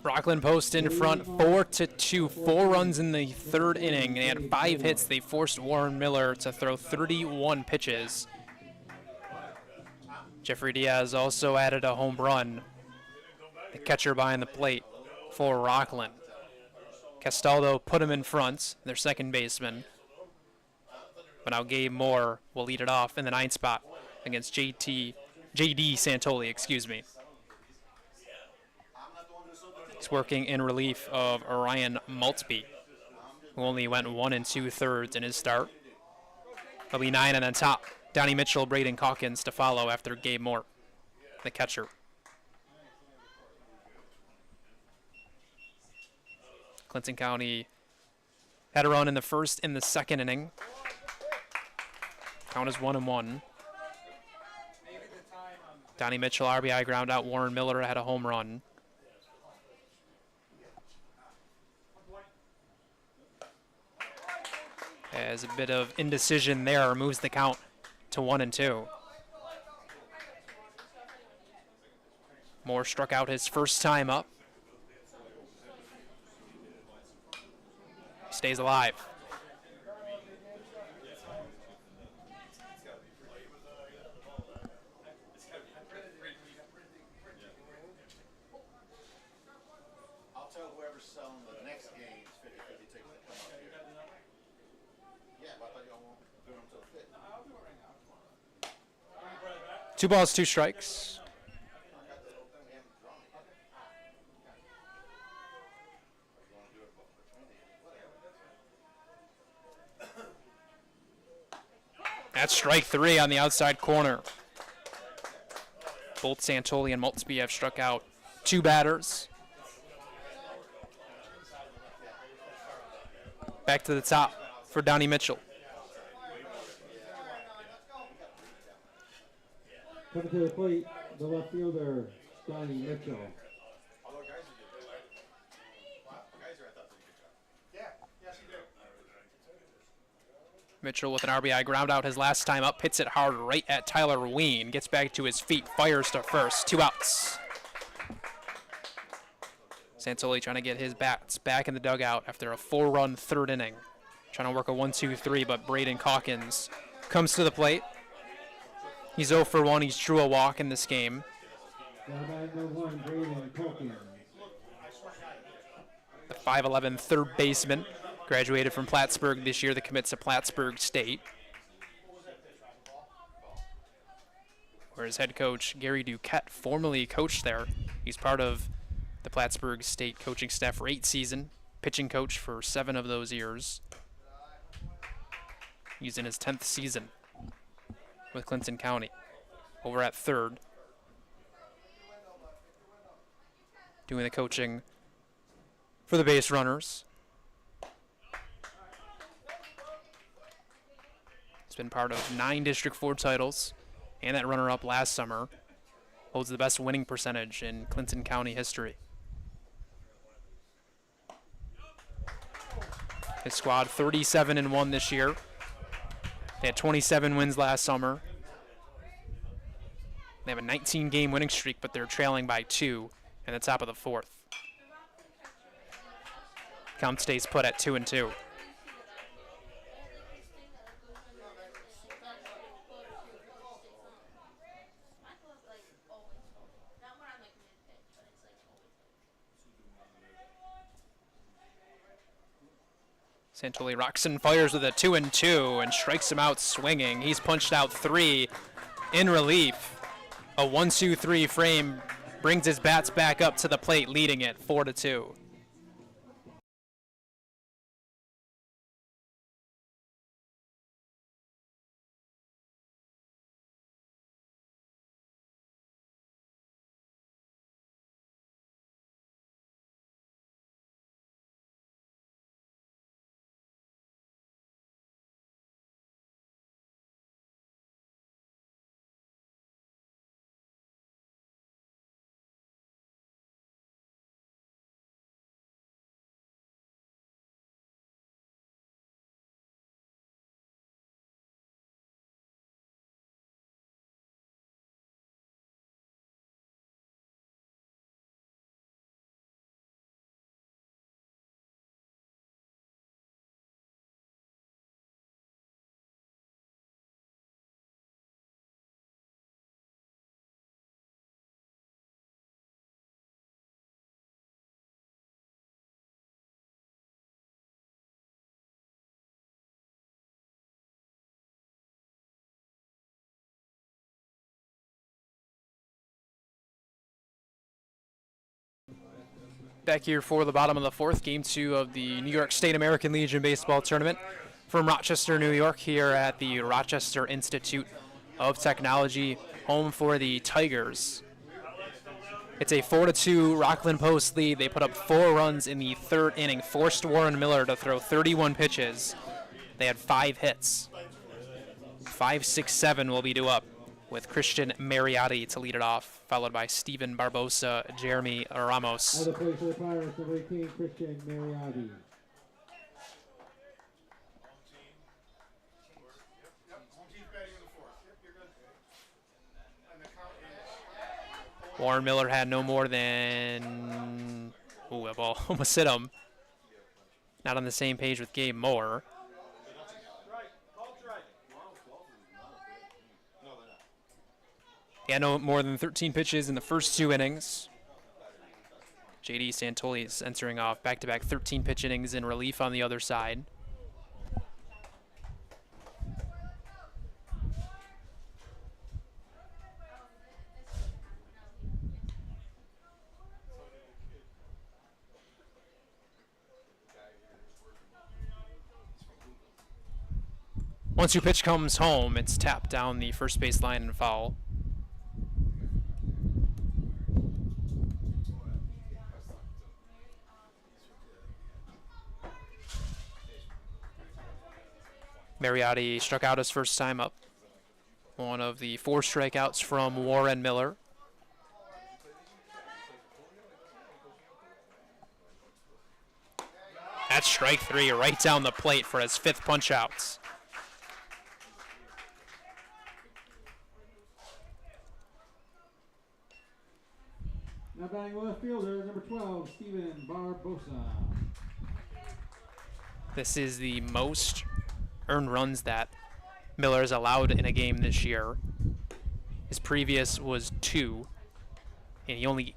Rockland Post in front, 4-2. 4 runs in the third inning. They had 5 hits. They forced Warren Miller to throw 31 pitches. Jeffrey Diaz also added a home run. The catcher behind the plate for Rockland. Castaldo put him in front, their second baseman. But now Gabe Moore will lead it off in the 9th spot against JD Santoli, excuse me. He's working in relief of Orion Maltby, who only went 1 2/3 in his start. There'll be 9 on the top. Donnie Mitchell, Braden Calkins to follow after Gabe Moore, the catcher. Clinton County had a run in the first and the second inning. Count is 1-1. Donnie Mitchell, RBI ground out. Warren Miller had a home run. As a bit of indecision there, moves the count to 1-2. Moore struck out his first time up. Stays alive. I'll tell whoever's selling the next game's 50-50 tickets to come up here. Yeah, but I thought y'all won't do them till the 5th. I'll do it right now. 2 balls, 2 strikes. That's strike 3 on the outside corner. Both Santoli and Maltby have struck out 2 batters. Back to the top for Donnie Mitchell. Coming to the plate, the left fielder, Donnie Mitchell. Mitchell with an RBI ground out his last time up, hits it hard right at Tyler Ween, gets back to his feet, fires to first, 2 outs. Santoli trying to get his bats back in the dugout after a 4-run third inning. Trying to work a 1-2-3, but Braden Calkins comes to the plate. He's 0 for 1, he's drew a walk in this game. The 5'11" third baseman. Graduated from Plattsburgh this year, that commits to Plattsburgh State. Where his head coach, Gary Duquette, formerly coached there. He's part of the Plattsburgh State coaching staff for 8 seasons, pitching coach for 7 of those years. He's in his 10th season with Clinton County. Over at third, doing the coaching for the base runners. He's been part of 9 District 4 titles and that runner-up last summer. Holds the best winning percentage in Clinton County history. His squad 37-1 this year. They had 27 wins last summer. They have a 19-game winning streak, but they're trailing by 2 in the top of the 4th. Count stays put at 2-2. Santoli Roxon fires with a 2-2 and strikes him out swinging. He's punched out 3 in relief. A 1-2-3 frame brings his bats back up to the plate, leading it 4-2. Back here for the bottom of the 4th, Game 2 of the New York State American Legion Baseball Tournament from Rochester, New York, here at the Rochester Institute of Technology, home for the Tigers. It's a 4-2 Rockland Post lead. They put up 4 runs in the 3rd inning, forced Warren Miller to throw 31 pitches. They had 5 hits. 5, 6, 7 will be due up, with Christian Mariotti to lead it off, followed by Steven Barbosa, Jeremy Ramos. Other play for the Pirates, number 18, Christian Mariotti. Warren Miller had no more than, that ball almost hit him. Not on the same page with Gabe Moore. He had no more than 13 pitches in the first 2 innings. J.D. Santoli is entering off back-to-back 13-pitch innings in relief on the other side. Once your pitch comes home, it's tapped down the first base line and foul. Mariotti struck out his first time up. One of the 4 strikeouts from Warren Miller. That's strike 3 right down the plate for his 5th punch-outs. Now batting left fielder, number 12, Steven Barbosa. This is the most earned runs that Miller has allowed in a game this year. His previous was 2, and he only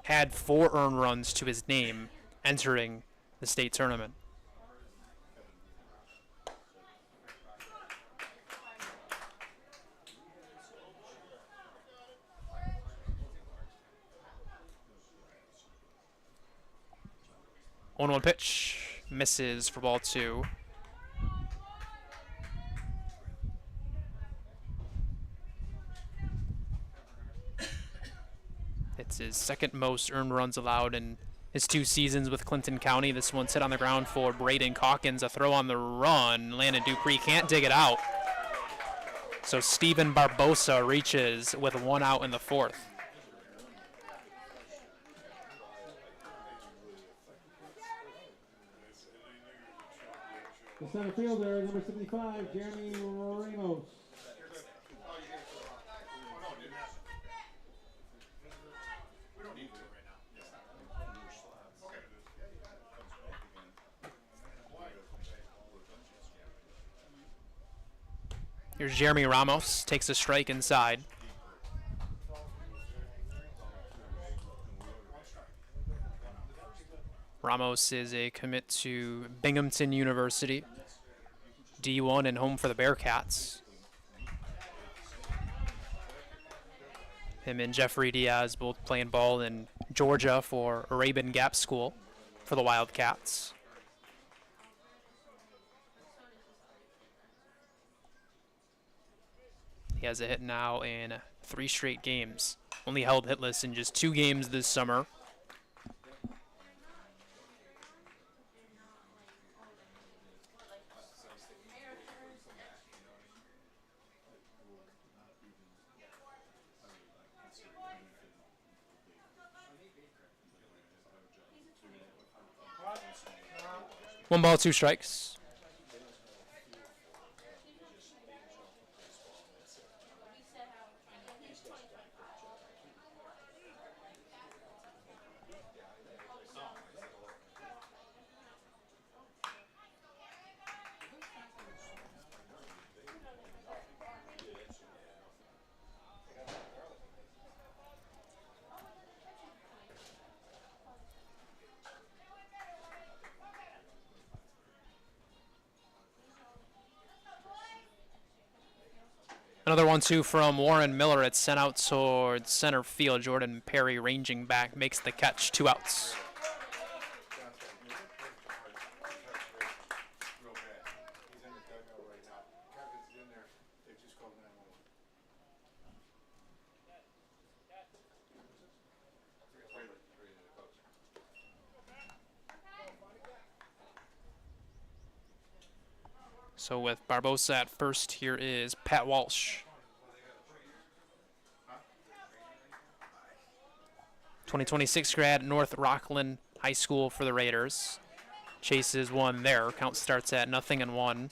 had 4 earned runs to his name entering the state tournament. 1-1 pitch. Misses for ball 2. It's his second most earned runs allowed in his 2 seasons with Clinton County. This one's hit on the ground for Braden Calkins. A throw on the run. Landon Dupree can't dig it out. So Steven Barbosa reaches with 1 out in the 4th. The center fielder, number 75, Jeremy Ramos. Here's Jeremy Ramos, takes a strike inside. Ramos is a commit to Binghamton University, D1 and home for the Bearcats. Him and Jeffrey Diaz both playing ball in Georgia for Arabian Gap School for the Wildcats. He has a hit now in 3 straight games. Only held hitless in just 2 games this summer. One ball, 2 strikes. Another 1-2 from Warren Miller. It's sent out towards center field. Jordan Perry ranging back makes the catch. 2 outs. So with Barbosa at first, here is Pat Walsh. 2026 grad, North Rockland High School for the Raiders. Chases 1 there. Count starts at 0-1.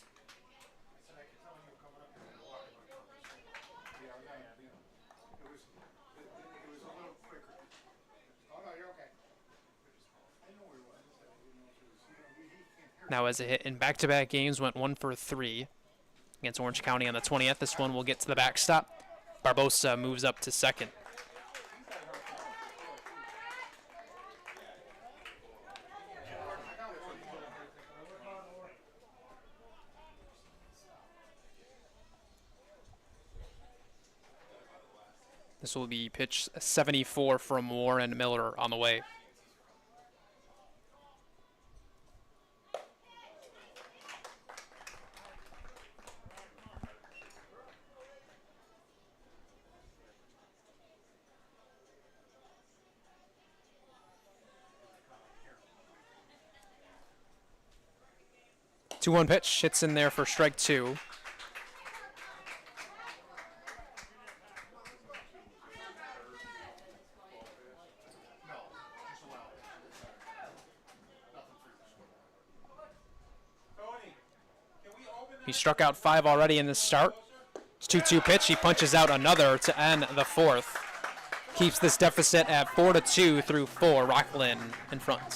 Now as a hit in back-to-back games, went 1 for 3 against Orange County on the 20th. This one will get to the backstop. Barbosa moves up to second. This will be pitch 74 from Warren Miller on the way. Two-one pitch, hits in there for strike 2. He struck out 5 already in this start. It's 2-2 pitch. He punches out another to end the 4th. Keeps this deficit at 4-2 through 4. Rockland in front.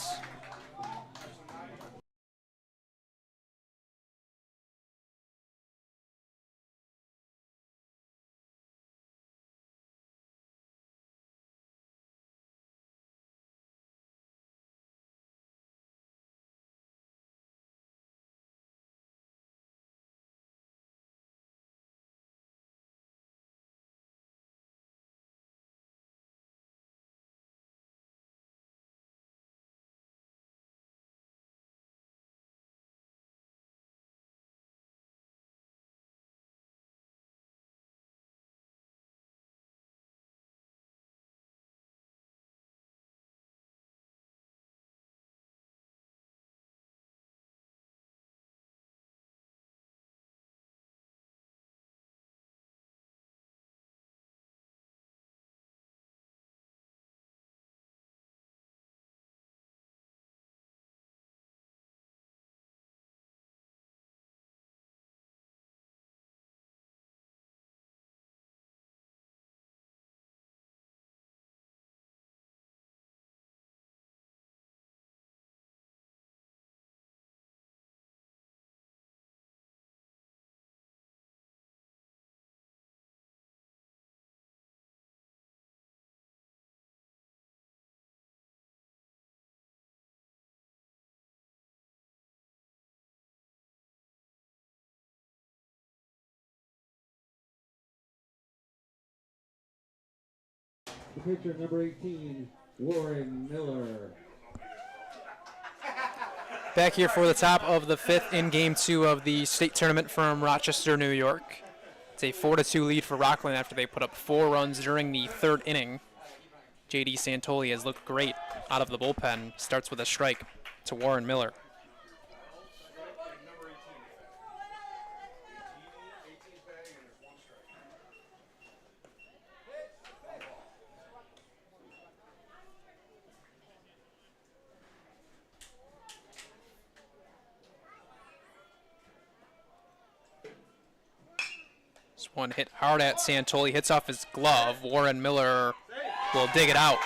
The pitcher, number 18, Warren Miller. Back here for the top of the 5th in Game 2 of the state tournament from Rochester, New York. It's a 4-2 lead for Rockland after they put up 4 runs during the 3rd inning. J.D. Santoli has looked great out of the bullpen. Starts with a strike to Warren Miller. This one hit hard at Santoli, hits off his glove. Warren Miller will dig it out.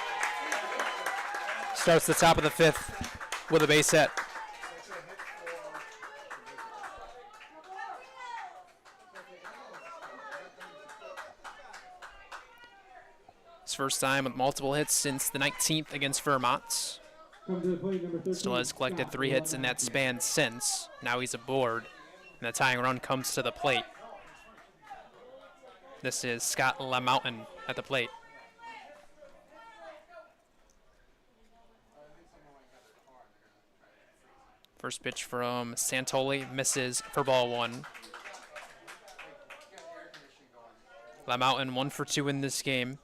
Starts the top of the 5th with a base hit. His first time with multiple hits since the 19th against Vermont. Still has collected 3 hits in that span since. Now he's aboard, and the tying run comes to the plate. This is Scott LaMountain at the plate. First pitch from Santoli misses for ball 1. LaMountain 1 for 2 in this game.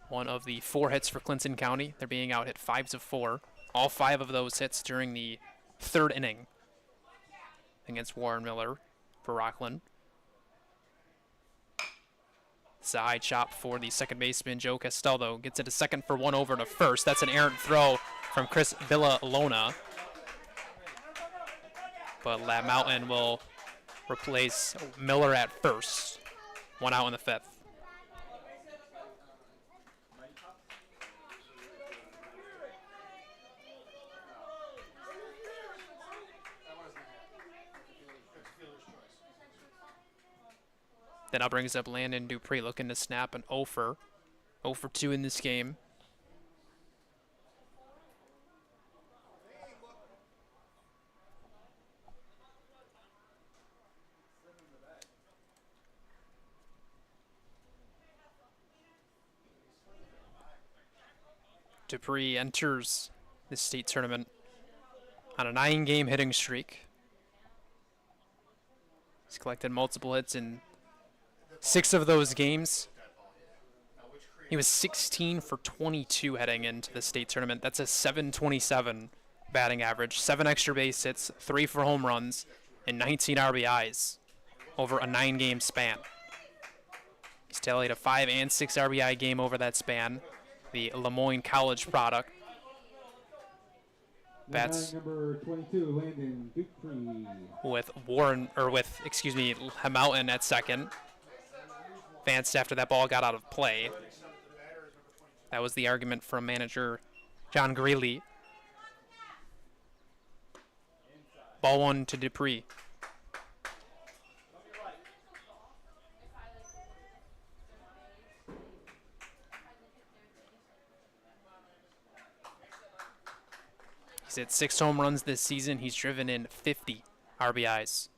One of the 4 hits for Clinton County. They're being out hit 5s of 4. All 5 of those hits during the 3rd inning against Warren Miller for Rockland. It's a high chop for the second baseman, Joe Castaldo. Gets it to second for 1 over to first. That's an errant throw from Chris Villalona. But LaMountain will replace Miller at first. 1 out in the 5th. That now brings up Landon Dupree looking to snap an 0 for 2 in this game. Dupree enters this state tournament on a 9-game hitting streak. He's collected multiple hits in 6 of those games. He was 16 for 22 heading into the state tournament. That's a .727 batting average, 7 extra base hits, 3 for home runs, and 19 RBIs over a 9-game span. He's tallied a 5 and 6 RBI game over that span. The Lemoyne College product. Bats number 22, Landon Dupree. with LaMountain at second. Advanced after that ball got out of play. That was the argument from manager John Greeley. Ball 1 to Dupree. He's hit 6 home runs this season. He's driven in 50 RBIs.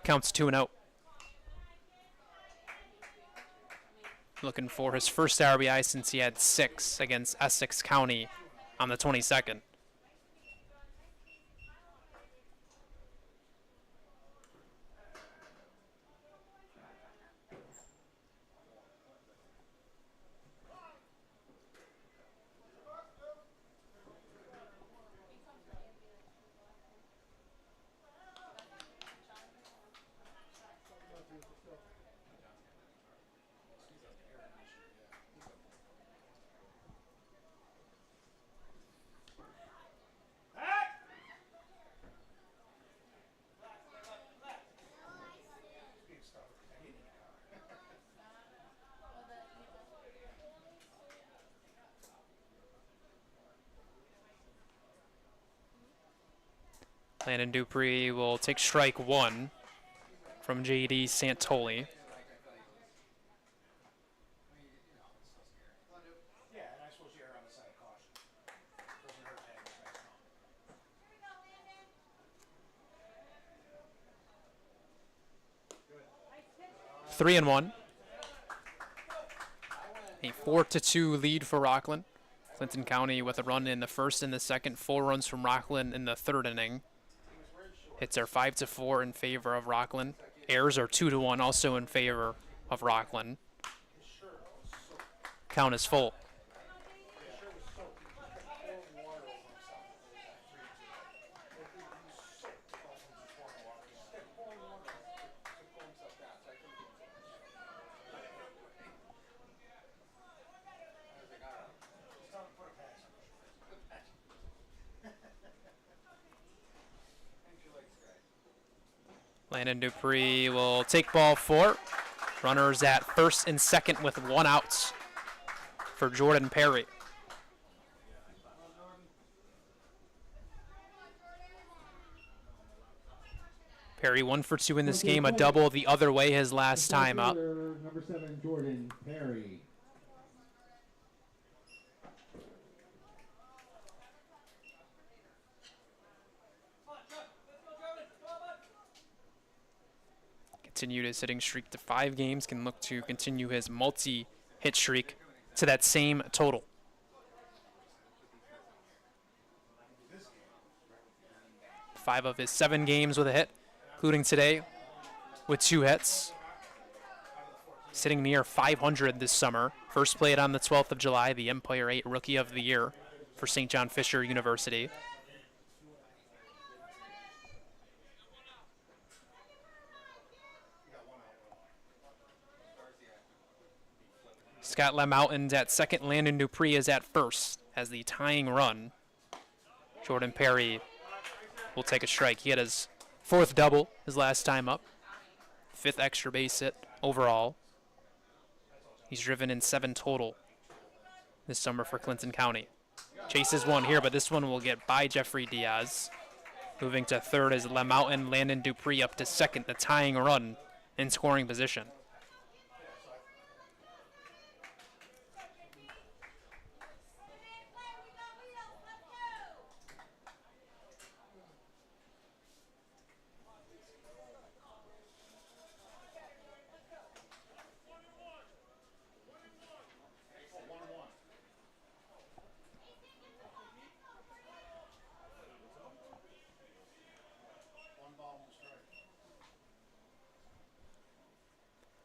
Counts 2-0. Looking for his first RBI since he had 6 against Essex County on the 22nd. Landon Dupree will take strike 1 from J.D. Santoli. Three and 1. A 4-2 lead for Rockland. Clinton County with a run in the first and the second, 4 runs from Rockland in the third inning. Hits are 5-4 in favor of Rockland. Errors are 2-1 also in favor of Rockland. Count is full. Landon Dupree will take ball 4. Runners at first and second with 1 out for Jordan Perry. Perry 1 for 2 in this game, a double the other way his last time up. Number 7, Jordan Perry. Continued his hitting streak to 5 games, can look to continue his multi-hit streak to that same total. Five of his 7 games with a hit, including today with 2 hits. Sitting near 500 this summer. First played on the 12th of July, the Empire 8 Rookie of the Year for St. John Fisher University. Scott Lemouten's at second, Landon Dupree is at first as the tying run. Jordan Perry will take a strike. He had his 4th double his last time up. 5th extra base hit overall. He's driven in 7 total this summer for Clinton County. Chases 1 here, but this one will get by Jeffrey Diaz. Moving to third is Lemouten. Landon Dupree up to second, the tying run in scoring position.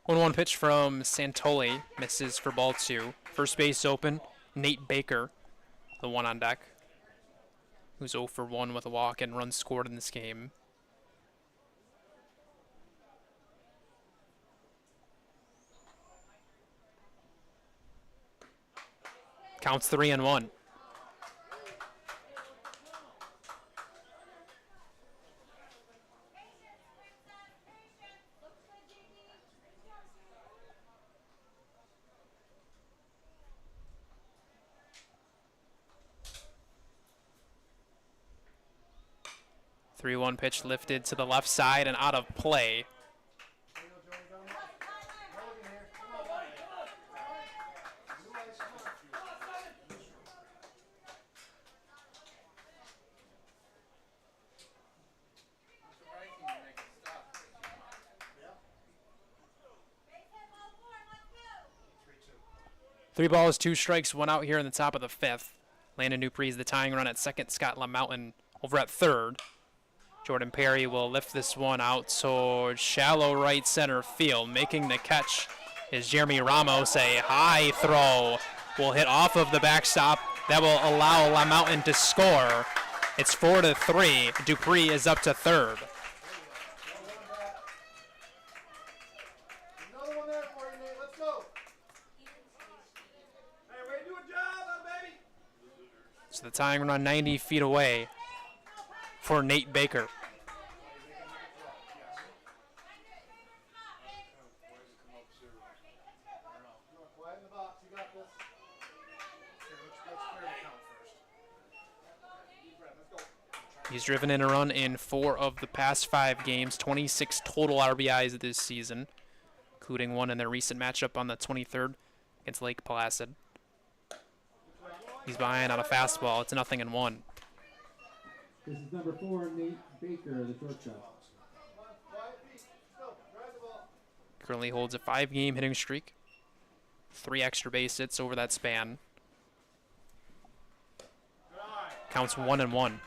One pitch from Santoli, misses for ball 2. First base open, Nate Baker, the one on deck, who's 0 for 1 with a walk and runs scored in this game. Counts 3-1. Three-one pitch lifted to the left side and out of play. Three balls, 2 strikes, 1 out here in the top of the 5th. Landon Dupree is the tying run at second. Scott Lemouten over at third. Jordan Perry will lift this one out towards shallow right center field. Making the catch is Jeremy Ramos. A high throw will hit off of the backstop. That will allow Lemouten to score. It's 4-3. Dupree is up to third. Another one there for you, Nate. Let's go. Hey, ready to do a job, baby? So the tying run 90 feet away for Nate Baker. He's driven in a run in 4 of the past 5 games, 26 total RBIs this season, including 1 in their recent matchup on the 23rd against Lake Placid. He's behind on a fastball. It's 0-1. This is number 4, Nate Baker, the shortstop. Currently holds a 5-game hitting streak. 3 extra base hits over that span. Counts 1-1.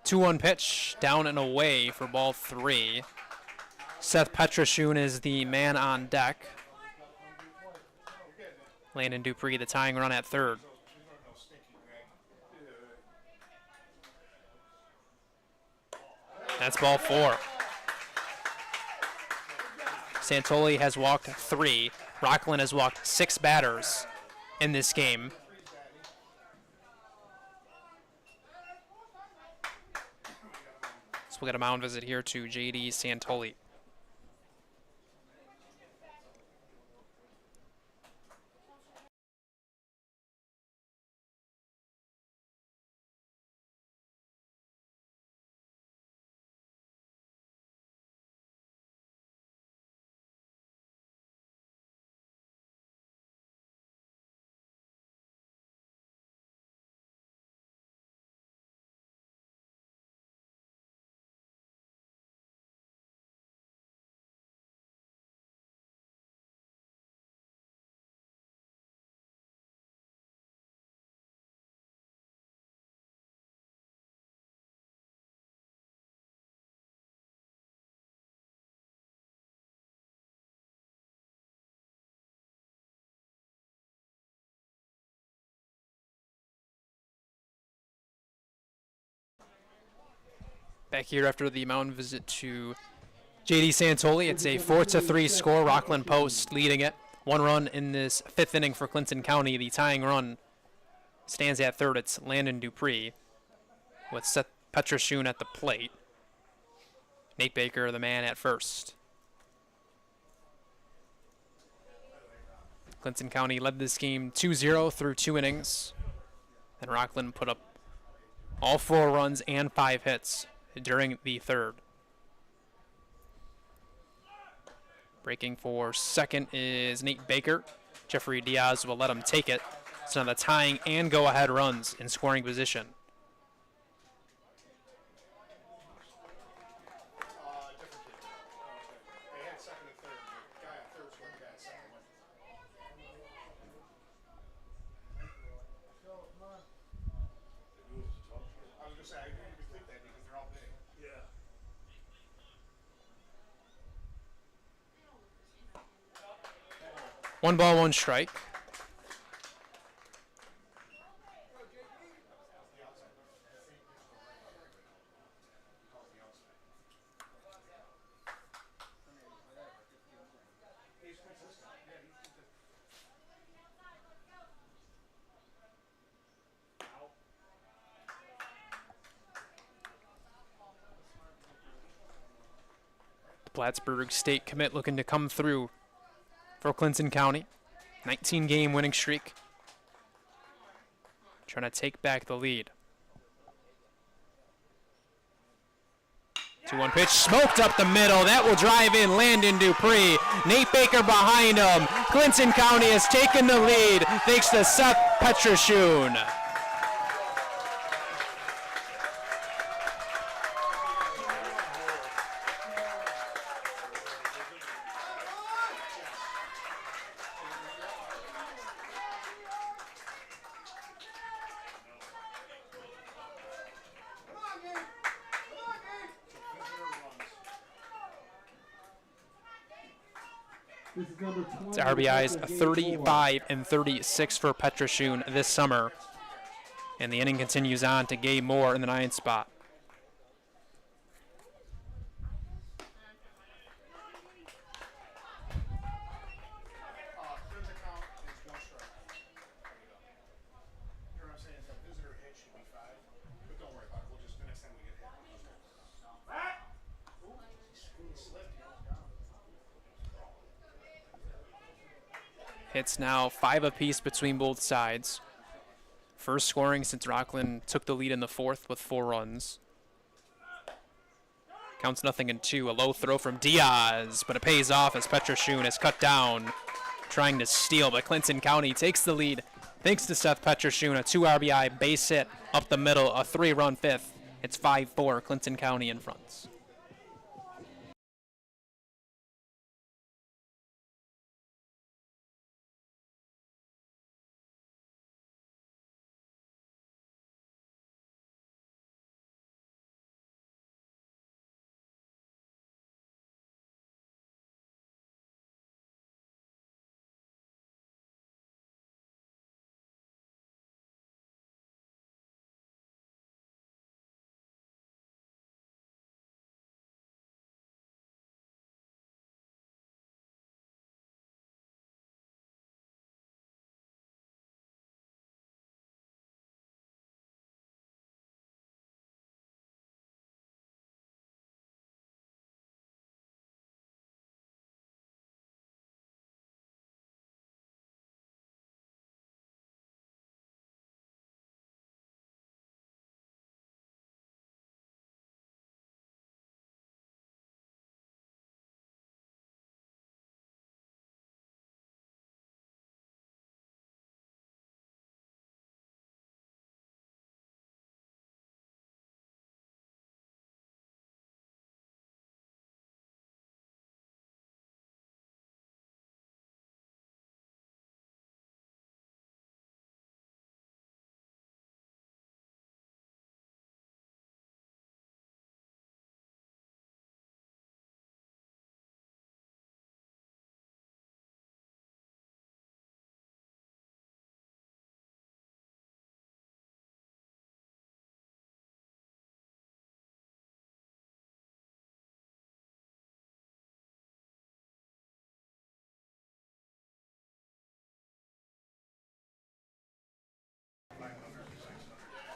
Two-one pitch, down and away for ball 3. Seth Petrashun is the man on deck. Landon Dupree, the tying run at third. That's ball 4. Santoli has walked 3. Rockland has walked 6 batters in this game. So we'll get a mound visit here to J.D. Santoli. Back here after the mound visit to J.D. Santoli. It's a 4-3 score. Rockland Post leading it. 1 run in this 5th inning for Clinton County. The tying run stands at third. It's Landon Dupree with Seth Petrashun at the plate. Nate Baker, the man at first. Clinton County led this game 2-0 through 2 innings. And Rockland put up all 4 runs and 5 hits during the third. Breaking for second is Nate Baker. Jeffrey Diaz will let him take it. So now the tying and go-ahead runs in scoring position. One ball, one strike. The Plattsburgh State commit looking to come through for Clinton County. 19-game winning streak. Trying to take back the lead. 2-1 pitch, smoked up the middle. That will drive in Landon Dupree. Nate Baker behind him. Clinton County has taken the lead thanks to Seth Petrashun. It's RBIs 35 and 36 for Petrashun this summer. And the inning continues on to Gabe Moore in the 9th spot. Hits now 5 apiece between both sides. First scoring since Rockland took the lead in the fourth with 4 runs. Counts 0-2. A low throw from Diaz, but it pays off as Petrashun is cut down, trying to steal, but Clinton County takes the lead thanks to Seth Petrashun. A 2 RBI base hit up the middle, a 3-run fifth. It's 5-4, Clinton County in front.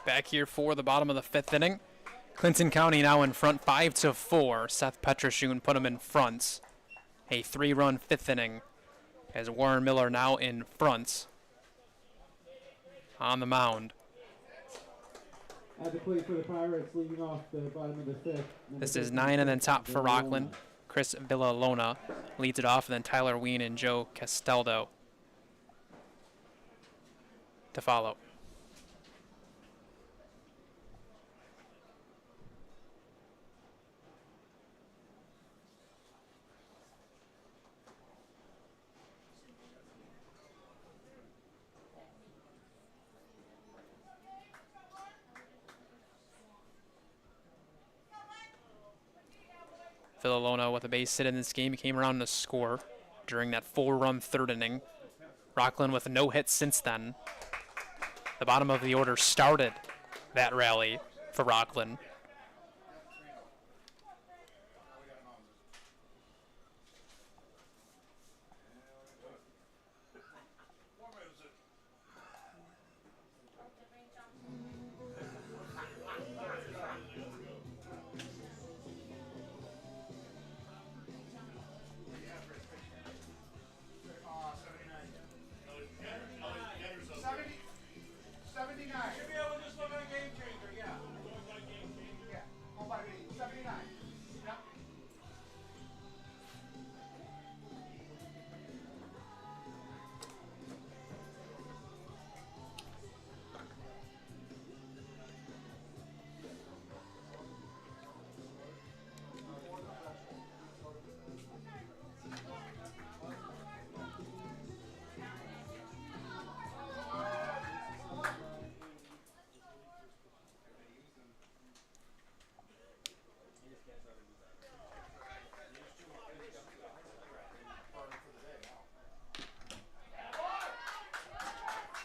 Back here for the bottom of the 5th inning. Clinton County now in front 5-4. Seth Petrashun put him in front. A 3-run 5th inning as Warren Miller now in front on the mound. At the plate for the Pirates, leading off the bottom of the 5th. This is 9 and then top for Rockland. Chris Villalona leads it off, and then Tyler Ween and Joe Castaldo to follow. Villalona with a base hit in this game. He came around to score during that 4-run 3rd inning. Rockland with no hits since then. The bottom of the order started that rally for Rockland.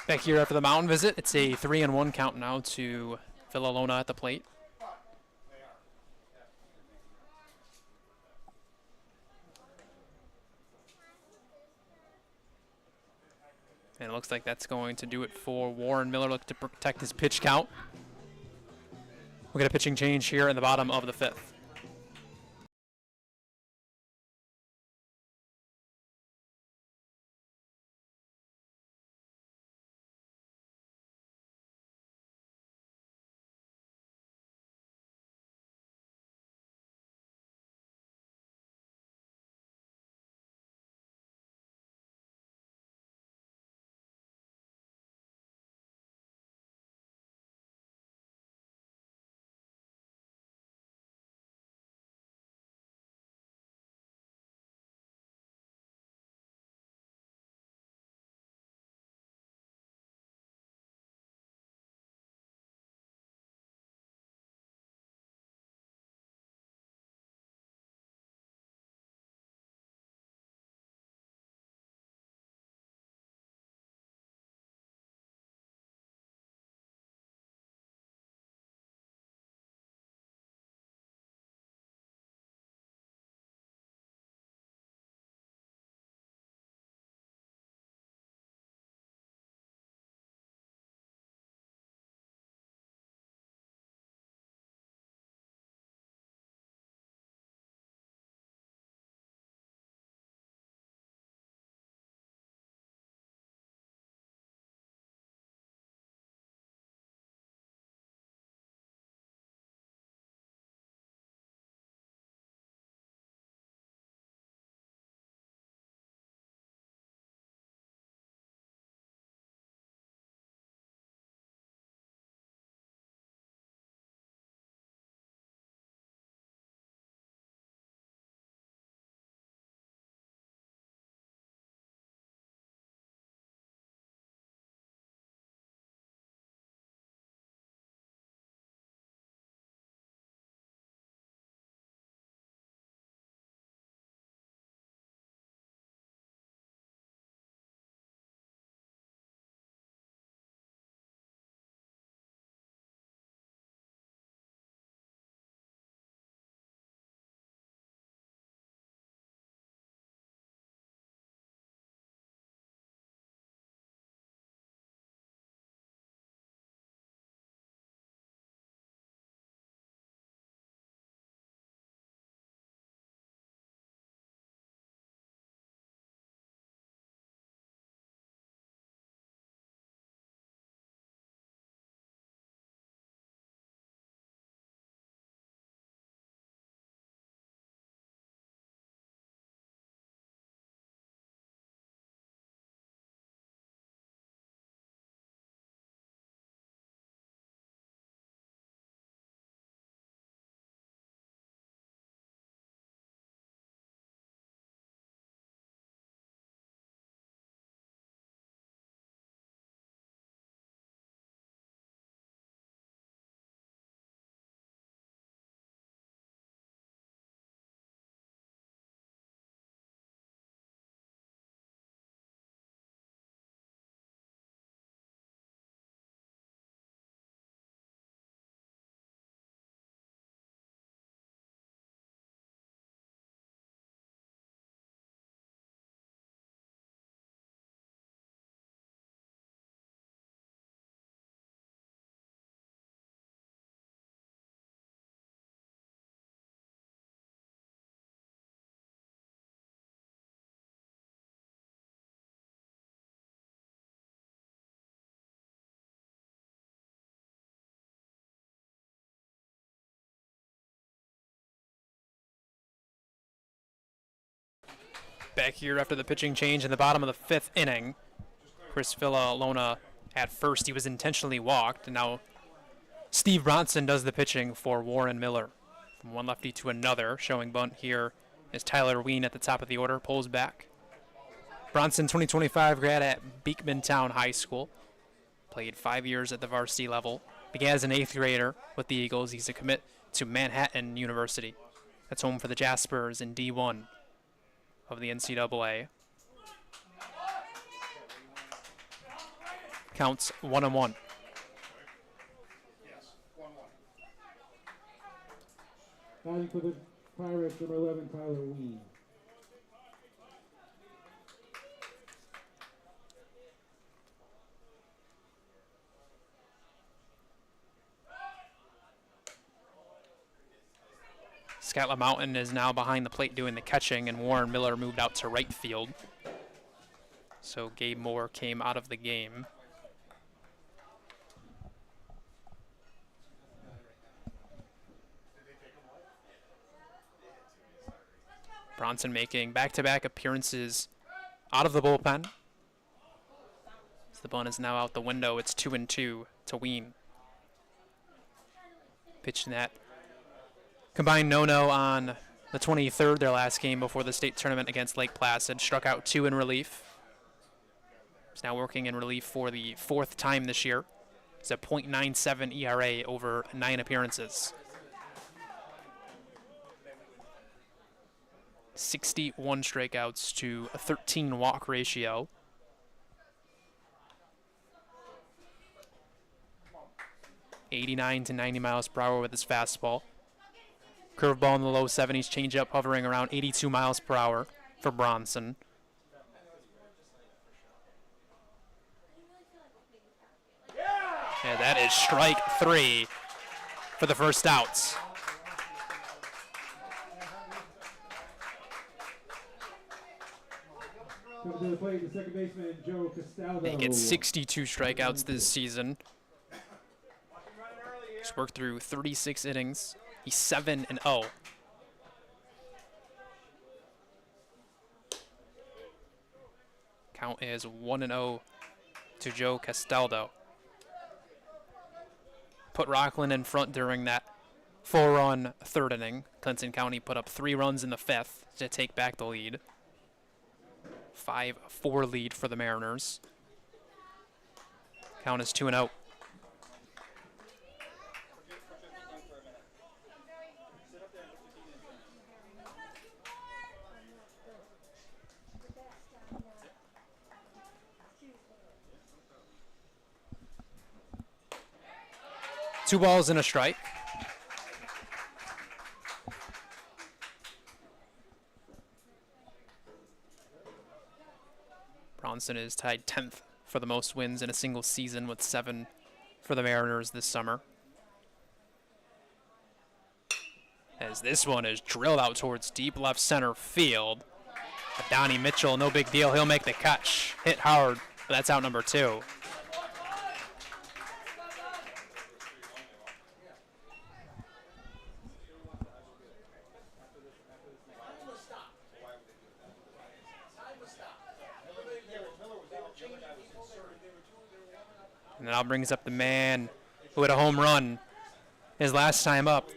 Back here after the mountain visit, it's a 3-1 count now to Villalona at the plate. And it looks like that's going to do it for Warren Miller, looking to protect his pitch count. We'll get a pitching change here in the bottom of the 5th. Back here after the pitching change in the bottom of the 5th inning. Chris Villalona at first. He was intentionally walked, and now Steve Bronson does the pitching for Warren Miller. From one lefty to another, showing bunt here is Tyler Ween at the top of the order, pulls back. Bronson, 2025 grad at Beekmantown High School. Played 5 years at the varsity level. Began as an 8th grader with the Eagles. He's a commit to Manhattan University. That's home for the Jaspers in D1 of the NCAA. Counts 1-1. Batting for the Pirates, number 11, Tyler Ween. Scott LaMountain is now behind the plate doing the catching, and Warren Miller moved out to right field. So Gabe Moore came out of the game. Bronson making back-to-back appearances out of the bullpen. As the bunt is now out the window, it's 2-2 to Ween. Pitching that combined no-no on the 23rd, their last game before the state tournament against Lake Placid. Struck out 2 in relief. He's now working in relief for the 4th time this year. It's a .97 ERA over 9 appearances. 61 strikeouts to a 13 walk ratio. .89 to 90 miles per hour with his fastball. Curveball in the low 70s, changeup hovering around 82 miles per hour for Bronson. And that is strike 3 for the first outs. Coming to the plate, the second baseman, Joe Castaldo. They get 62 strikeouts this season. He's worked through 36 innings. He's 7-0. Count is 1-0 to Joe Castaldo. Put Rockland in front during that 4-run 3rd inning. Clinton County put up 3 runs in the 5th to take back the lead. 5-4 lead for the Mariners. Count is 2-0. Two balls and a strike. Bronson is tied 10th for the most wins in a single season with 7 for the Mariners this summer. As this one is drilled out towards deep left center field. But Donnie Mitchell, no big deal. He'll make the catch. Hit hard, but that's out number 2. And now brings up the man who had a home run his last time up.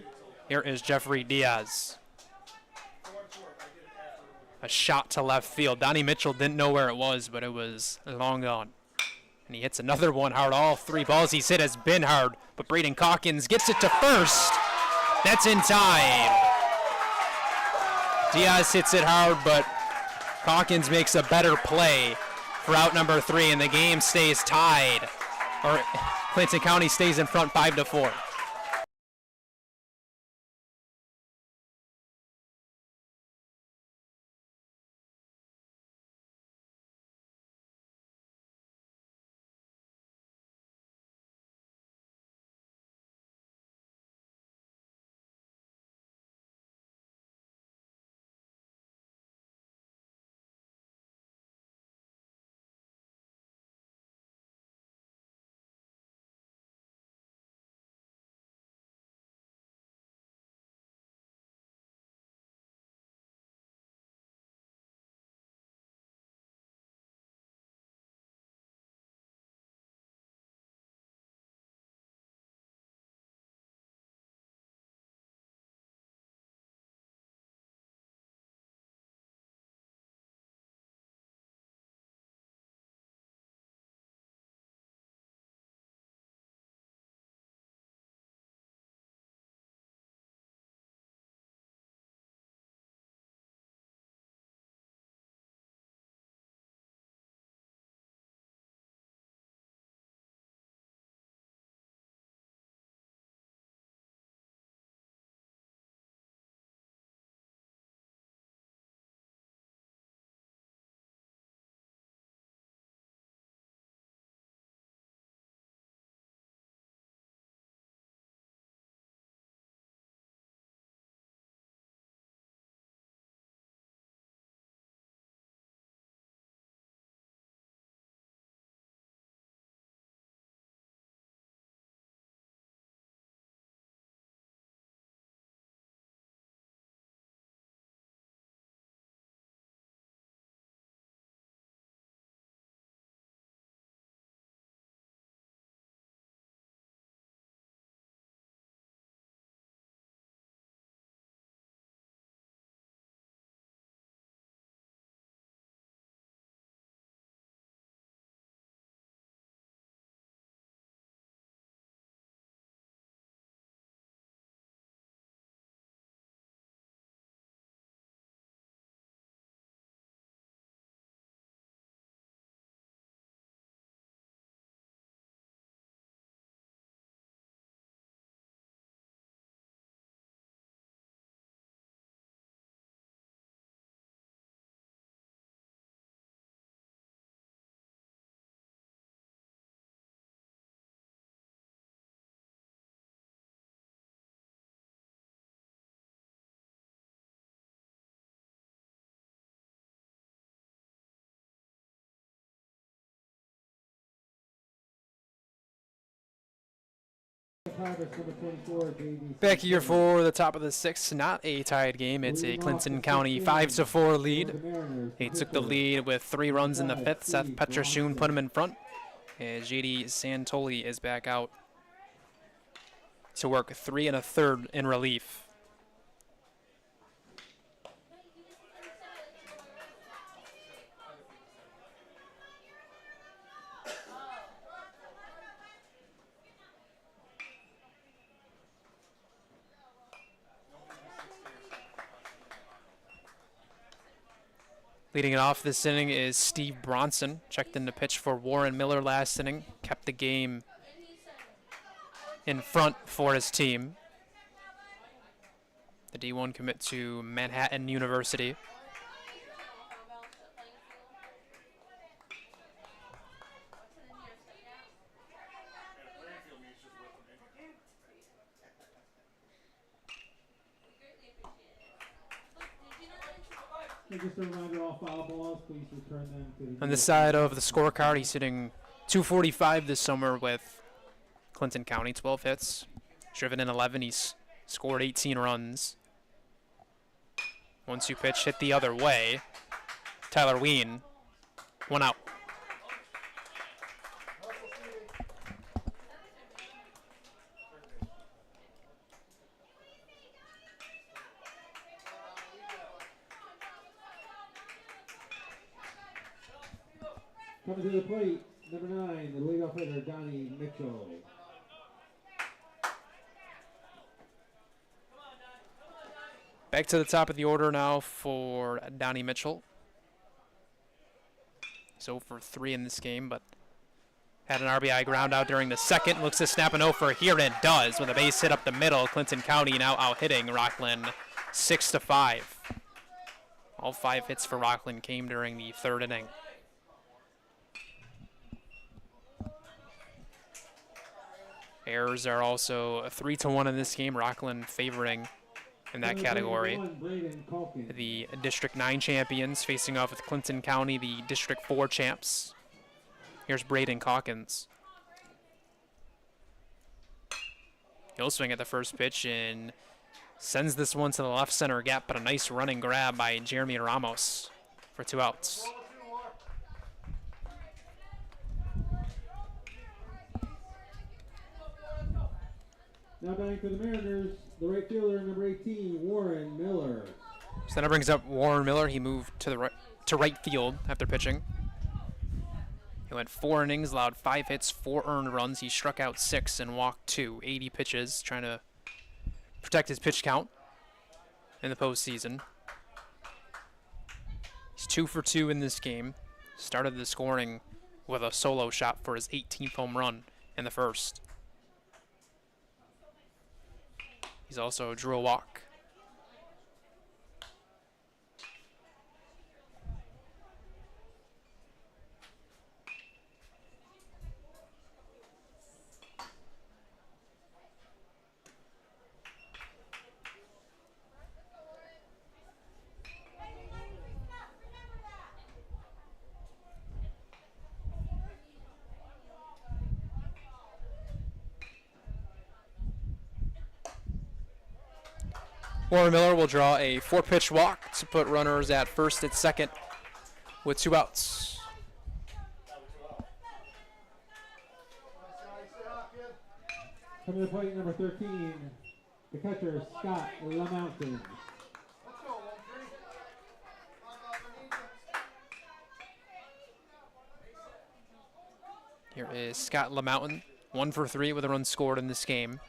Here is Jeffrey Diaz. A shot to left field. Donnie Mitchell didn't know where it was, but it was long gone. And he hits another one hard. All 3 balls he's hit has been hard, but Braden Calkins gets it to first. That's in time. Diaz hits it hard, but Calkins makes a better play for out number 3, and the game stays tied. Or Clinton County stays in front 5-4. harvest number 24, JD. Back here for the top of the sixth, not a tied game. It's a Clinton County 5-4 lead. They took the lead with 3 runs in the fifth. Seth Petrashun put him in front, as JD Santoli is back out to work 3 1/3 in relief. Leading it off this inning is Steve Bronson. Checked in to pitch for Warren Miller last inning. Kept the game in front for his team. The D1 commit to Manhattan University. Just a reminder, all foul balls, please return them to the... On the side of the scorecard, he's hitting .245 this summer with Clinton County, 12 hits. Driven in 11, he's scored 18 runs. 1-2 pitch hit the other way. Tyler Ween, 1 out. Coming to the plate, number 9, the leadoff hitter, Donnie Mitchell. Back to the top of the order now for Donnie Mitchell. He's 0 for 3 in this game, but had an RBI ground out during the second. Looks to snap an 0 for here, and does with a base hit up the middle. Clinton County now out-hitting Rockland 6-5. All 5 hits for Rockland came during the third inning. Errors are also a 3-1 in this game. Rockland favoring in that category. The District 9 champions facing off with Clinton County, the District 4 champs. Here's Braden Calkins. He'll swing at the first pitch and sends this one to the left center gap, but a nice running grab by Jeremy Ramos for 2 outs. Now batting for the Mariners, the right fielder, number 18, Warren Miller. So that brings up Warren Miller. He moved to right field after pitching. He went 4 innings, allowed 5 hits, 4 earned runs. He struck out 6 and walked 2, 80 pitches, trying to protect his pitch count in the postseason. He's 2 for 2 in this game. Started the scoring with a solo shot for his 18th home run in the first. He's also drew a walk. Warren Miller will draw a 4-pitch walk to put runners at first and second with 2 outs. Coming to the plate, number 13, the catcher, Scott LaMountain. Here is Scott LaMountain, 1 for 3 with a run scored in this game.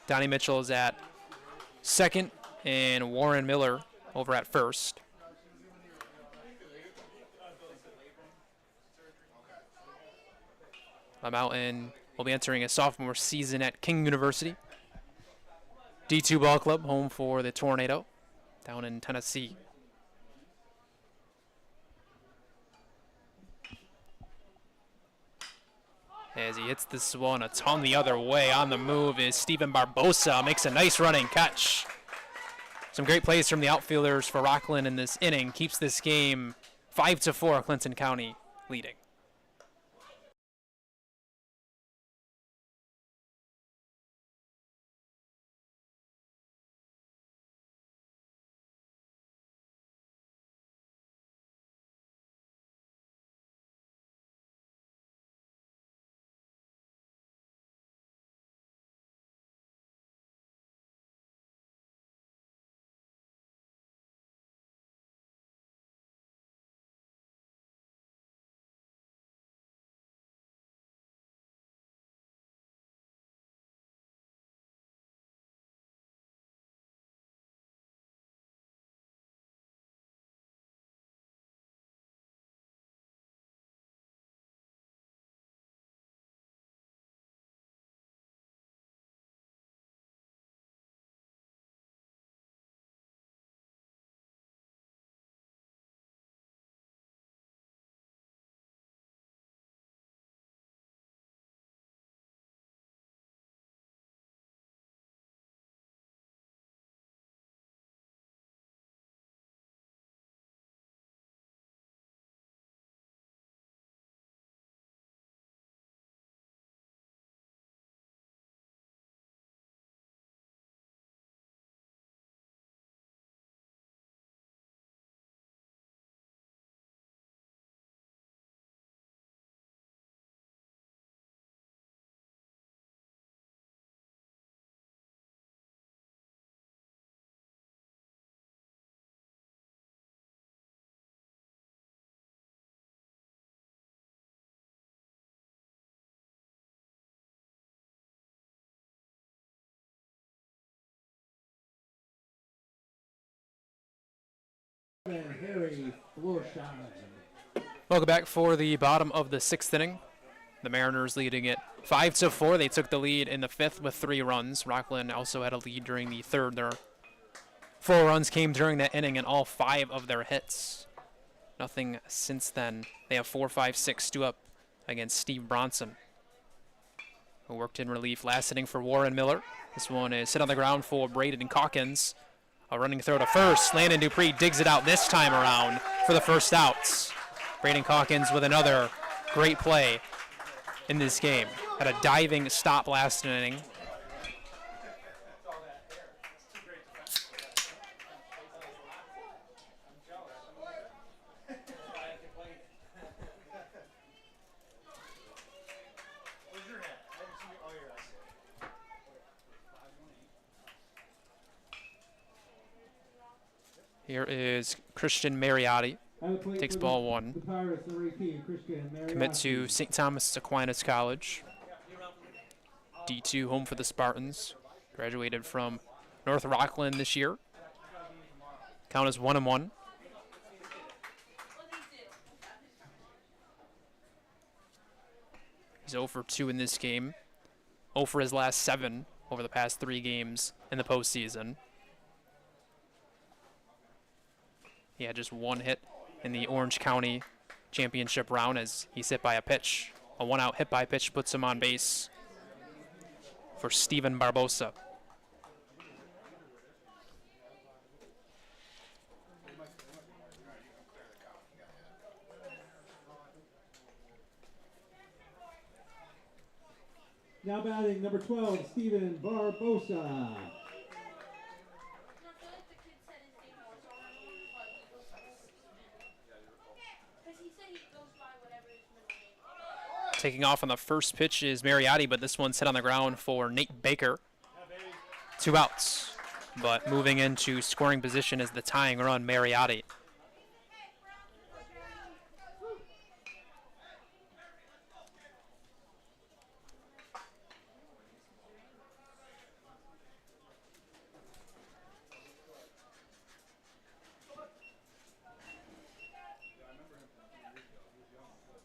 Donnie Mitchell is at second, and Warren Miller over at first. LaMountain will be entering a sophomore season at King University. D2 ball club, home for the Tornado down in Tennessee. As he hits this one a ton the other way, on the move is Steven Barbosa, makes a nice running catch. Some great plays from the outfielders for Rockland in this inning. Keeps this game 5-4, Clinton County leading. Harry Florsheim. Welcome back for the bottom of the 6th inning. The Mariners leading it 5-4. They took the lead in the 5th with 3 runs. Rockland also had a lead during the 3rd. Their 4 runs came during that inning, and all 5 of their hits. Nothing since then. They have 4-5-6 due up against Steve Bronson, who worked in relief last inning for Warren Miller. This one is hit on the ground for Braden Calkins. A running throw to first. Landon Dupree digs it out this time around for the first outs. Braden Calkins with another great play in this game. Had a diving stop last inning. Here is Christian Mariotti. Takes ball 1. The Pirates, number 18, Christian Mariotti. Commit to St. Thomas Aquinas College. D2 home for the Spartans. Graduated from North Rockland this year. Count is 1-1. He's 0 for 2 in this game. 0 for his last 7 over the past 3 games in the postseason. He had just 1 hit in the Orange County championship round as he's hit by a pitch. A 1-out hit by pitch puts him on base for Steven Barbosa. Now batting number 12, Steven Barbosa. Taking off on the first pitch is Mariotti, but this one's hit on the ground for Nate Baker. 2 outs, but moving into scoring position is the tying run, Mariotti.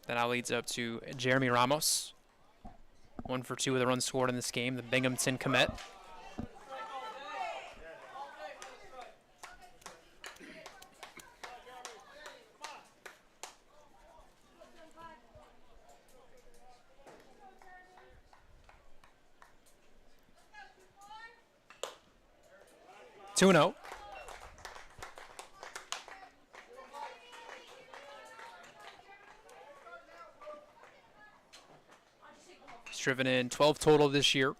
That now leads up to Jeremy Ramos. 1 for 2 with a run scored in this game, the Binghamton commit. Two 2-0. He's driven in 12 total this year.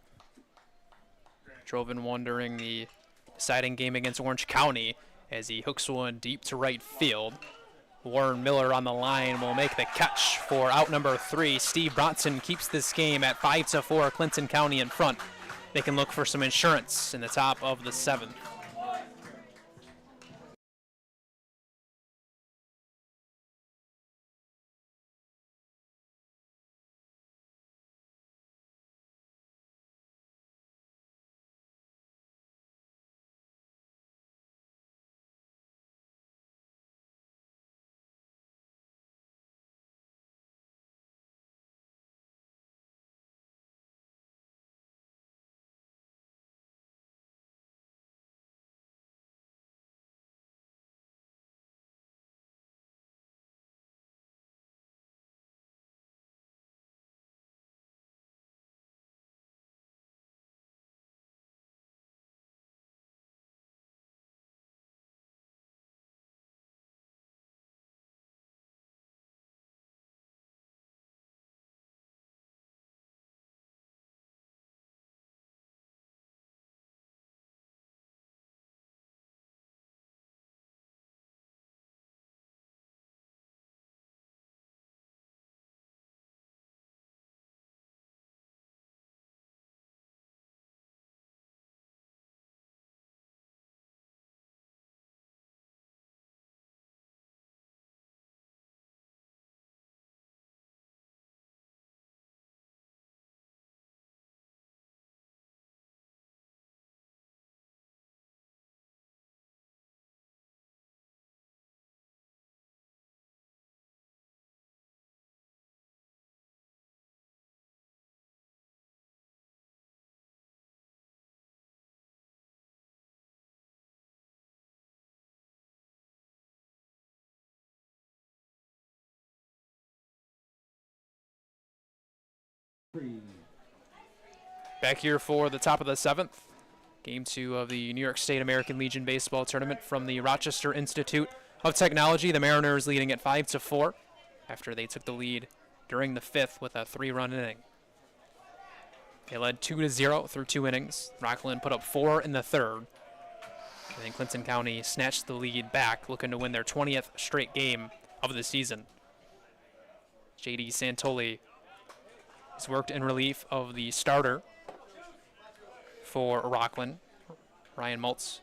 Drove in one during the deciding game against Orange County as he hooks one deep to right field. Warren Miller on the line will make the catch for out number 3. Steve Bronson keeps this game at 5-4. Clinton County in front. They can look for some insurance in the top of the 7th. Back here for the top of the 7th. Game 2 of the New York State American Legion Baseball Tournament from the Rochester Institute of Technology. The Mariners leading at 5-4 after they took the lead during the 5th with a 3-run inning. They led 2-0 through 2 innings. Rockland put up 4 in the 3rd. And then Clinton County snatched the lead back, looking to win their 20th straight game of the season. J.D. Santoli has worked in relief of the starter for Rockland, Ryan Maltz.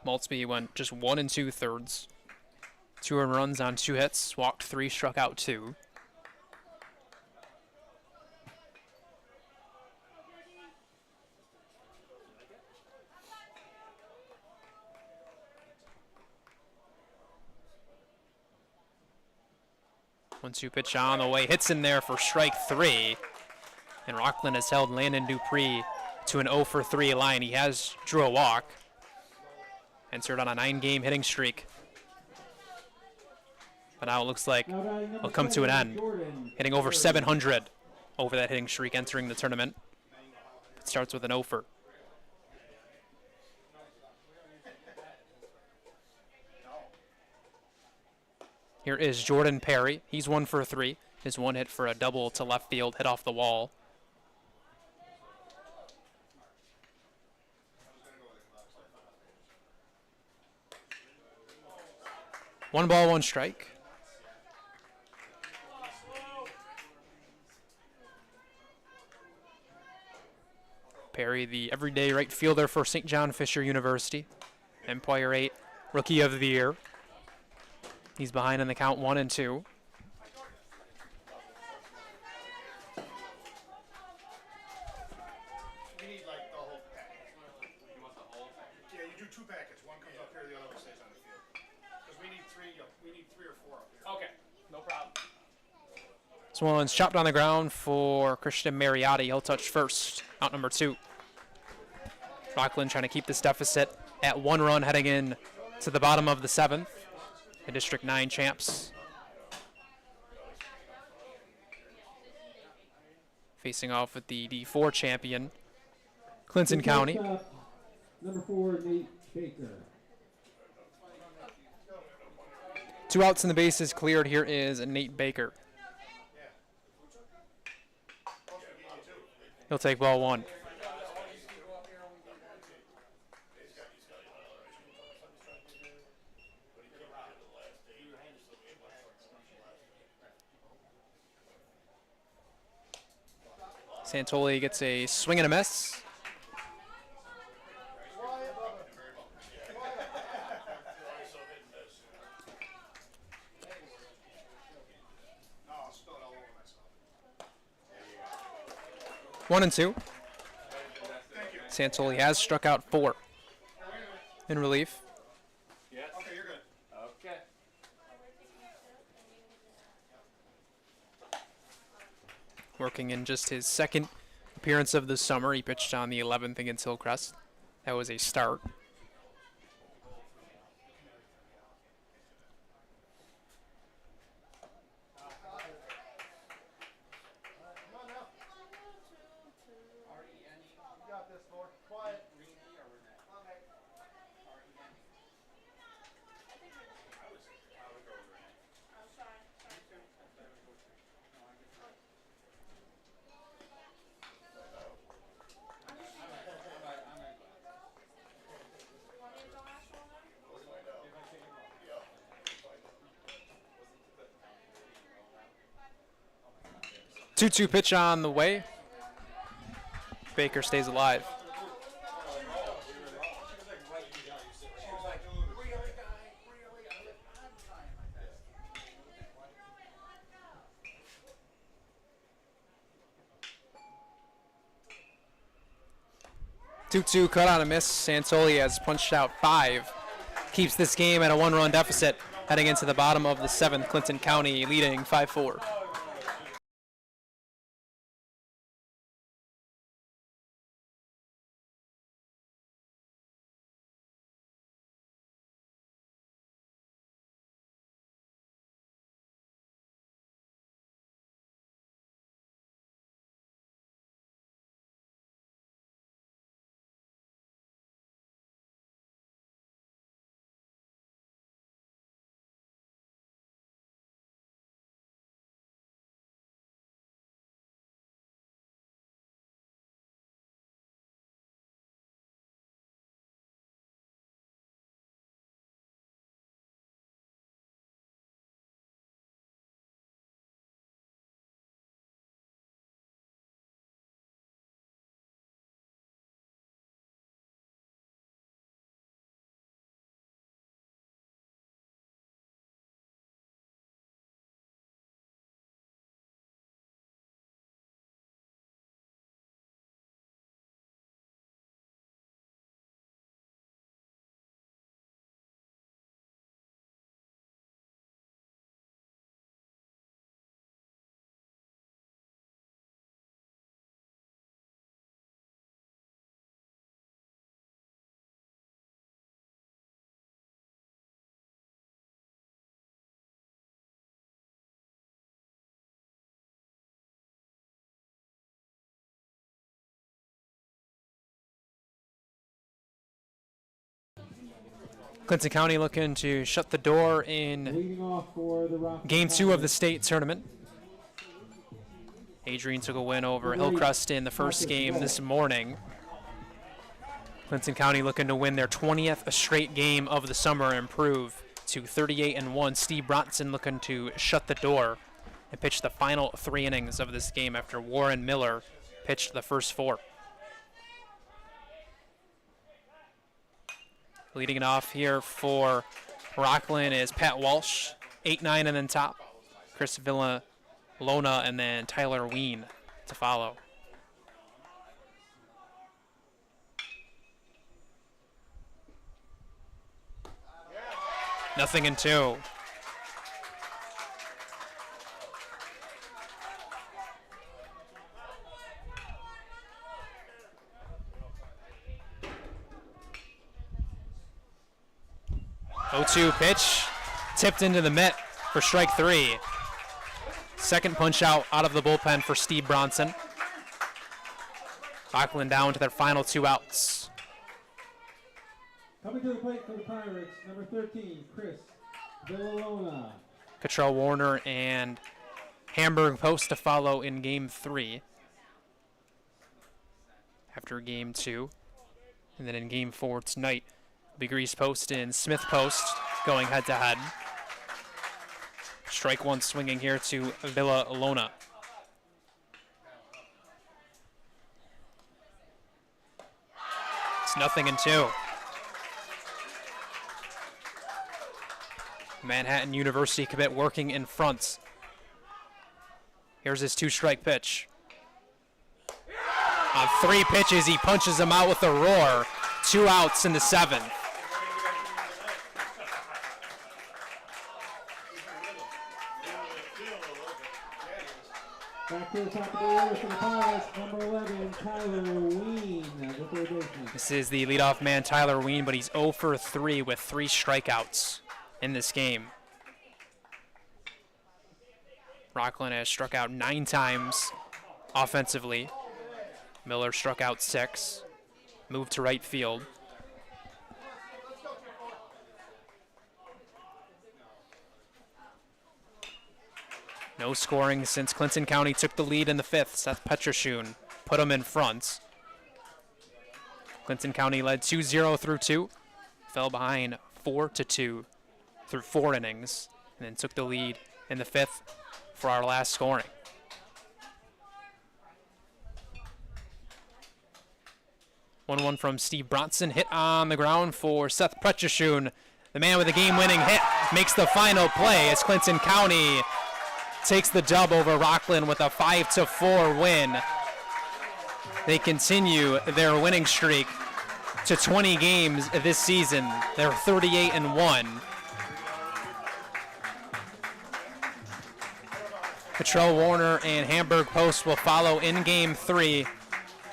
Maltzby went just 1 2/3. 2 earned runs on 2 hits, walked 3, struck out 2. One-two pitch on the way, hits in there for strike 3. And Rockland has held Landon Dupree to an 0-for-3 line. He has drew a walk. Entered on a 9-game hitting streak. But now it looks like it'll come to an end. Hitting over 700 over that hitting streak entering the tournament. It starts with an 0-for. Here is Jordan Perry. He's 1-for-3. His 1 hit for a double to left field, hit off the wall. One ball, 1 strike. Perry, the everyday right fielder for St. John Fisher University. Empire 8, Rookie of the Year. He's behind in the count 1-2. We need like the whole package. You want the whole package? Yeah, you do 2 packets. One comes up here, the other one stays on the field. Because we need 3 or 4 up here. Okay, no problem. This one's chopped on the ground for Christian Mariotti. He'll touch first, out number 2. Rockland trying to keep this deficit at 1 run heading in to the bottom of the 7th. The District 9 champs. Facing off with the D4 champion, Clinton County. Shortstop, number 4, Nate Baker. 2 outs and the bases cleared. Here is Nate Baker. He'll take ball 1. Santoli gets a swing and a miss. One and 2. Santoli has struck out 4 in relief. Yes. Okay, you're good. Okay. Working in just his second appearance of the summer. He pitched on the 11th against Hillcrest. That was a start. Two-two pitch on the way. Baker stays alive. Two-two cut on a miss. Santoli has punched out 5. Keeps this game at a 1-run deficit. Heading into the bottom of the 7th, Clinton County leading 5-4. Clinton County looking to shut the door in Leading off for the Rockland Game 2 of the state tournament. Adrian took a win over Hillcrest in the first game this morning. Clinton County looking to win their 20th straight game of the summer and improve to 38-1. Steve Bronson looking to shut the door and pitch the final 3 innings of this game after Warren Miller pitched the first 4. Leading it off here for Rockland is Pat Walsh, 8-9 and then top. Chris Villalona and then Tyler Ween to follow. Nothing in 2. O2 pitch, tipped into the mitt for strike 3. Second punch out of the bullpen for Steve Bronson. Rockland down to their final 2 outs. Coming to the plate for the Pirates, number 13, Chris Villalona. Cottrell Warner and Hamburg Post to follow in Game 3 after Game 2. And then in Game 4 tonight, will be Grease Post and Smith Post going head-to-head. Strike one swinging here to Villalona. It's 0-2. Manhattan University commit working in front. Here's his 2-strike pitch. On 3 pitches, he punches him out with a roar. 2 outs in the 7th. Back to the top of the order for the Pirates, number 11, Tyler Ween, the third baseman. This is the leadoff man, Tyler Ween, but he's 0 for 3 with 3 strikeouts in this game. Rockland has struck out 9 times offensively. Miller struck out 6. Moved to right field. No scoring since Clinton County took the lead in the 5th. Seth Petrashun put him in front. Clinton County led 2-0 through 2. Fell behind 4-2 through 4 innings. And then took the lead in the 5th for our last scoring. One from Steve Bronson, hit on the ground for Seth Petrashun. The man with the game-winning hit makes the final play as Clinton County takes the dub over Rockland with a 5-4 win. They continue their winning streak to 20 games this season. They're 38-1. Cottrell Warner and Hamburg Post will follow in Game 3.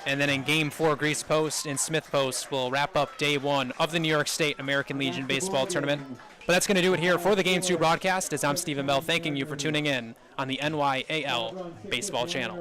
And then in Game 4, Grease Post and Smith Post will wrap up Day 1 of the New York State American Legion Baseball Tournament. But that's going to do it here for the Game 2 broadcast, as I'm Stephen Bell thanking you for tuning in on the NYAL Baseball Channel.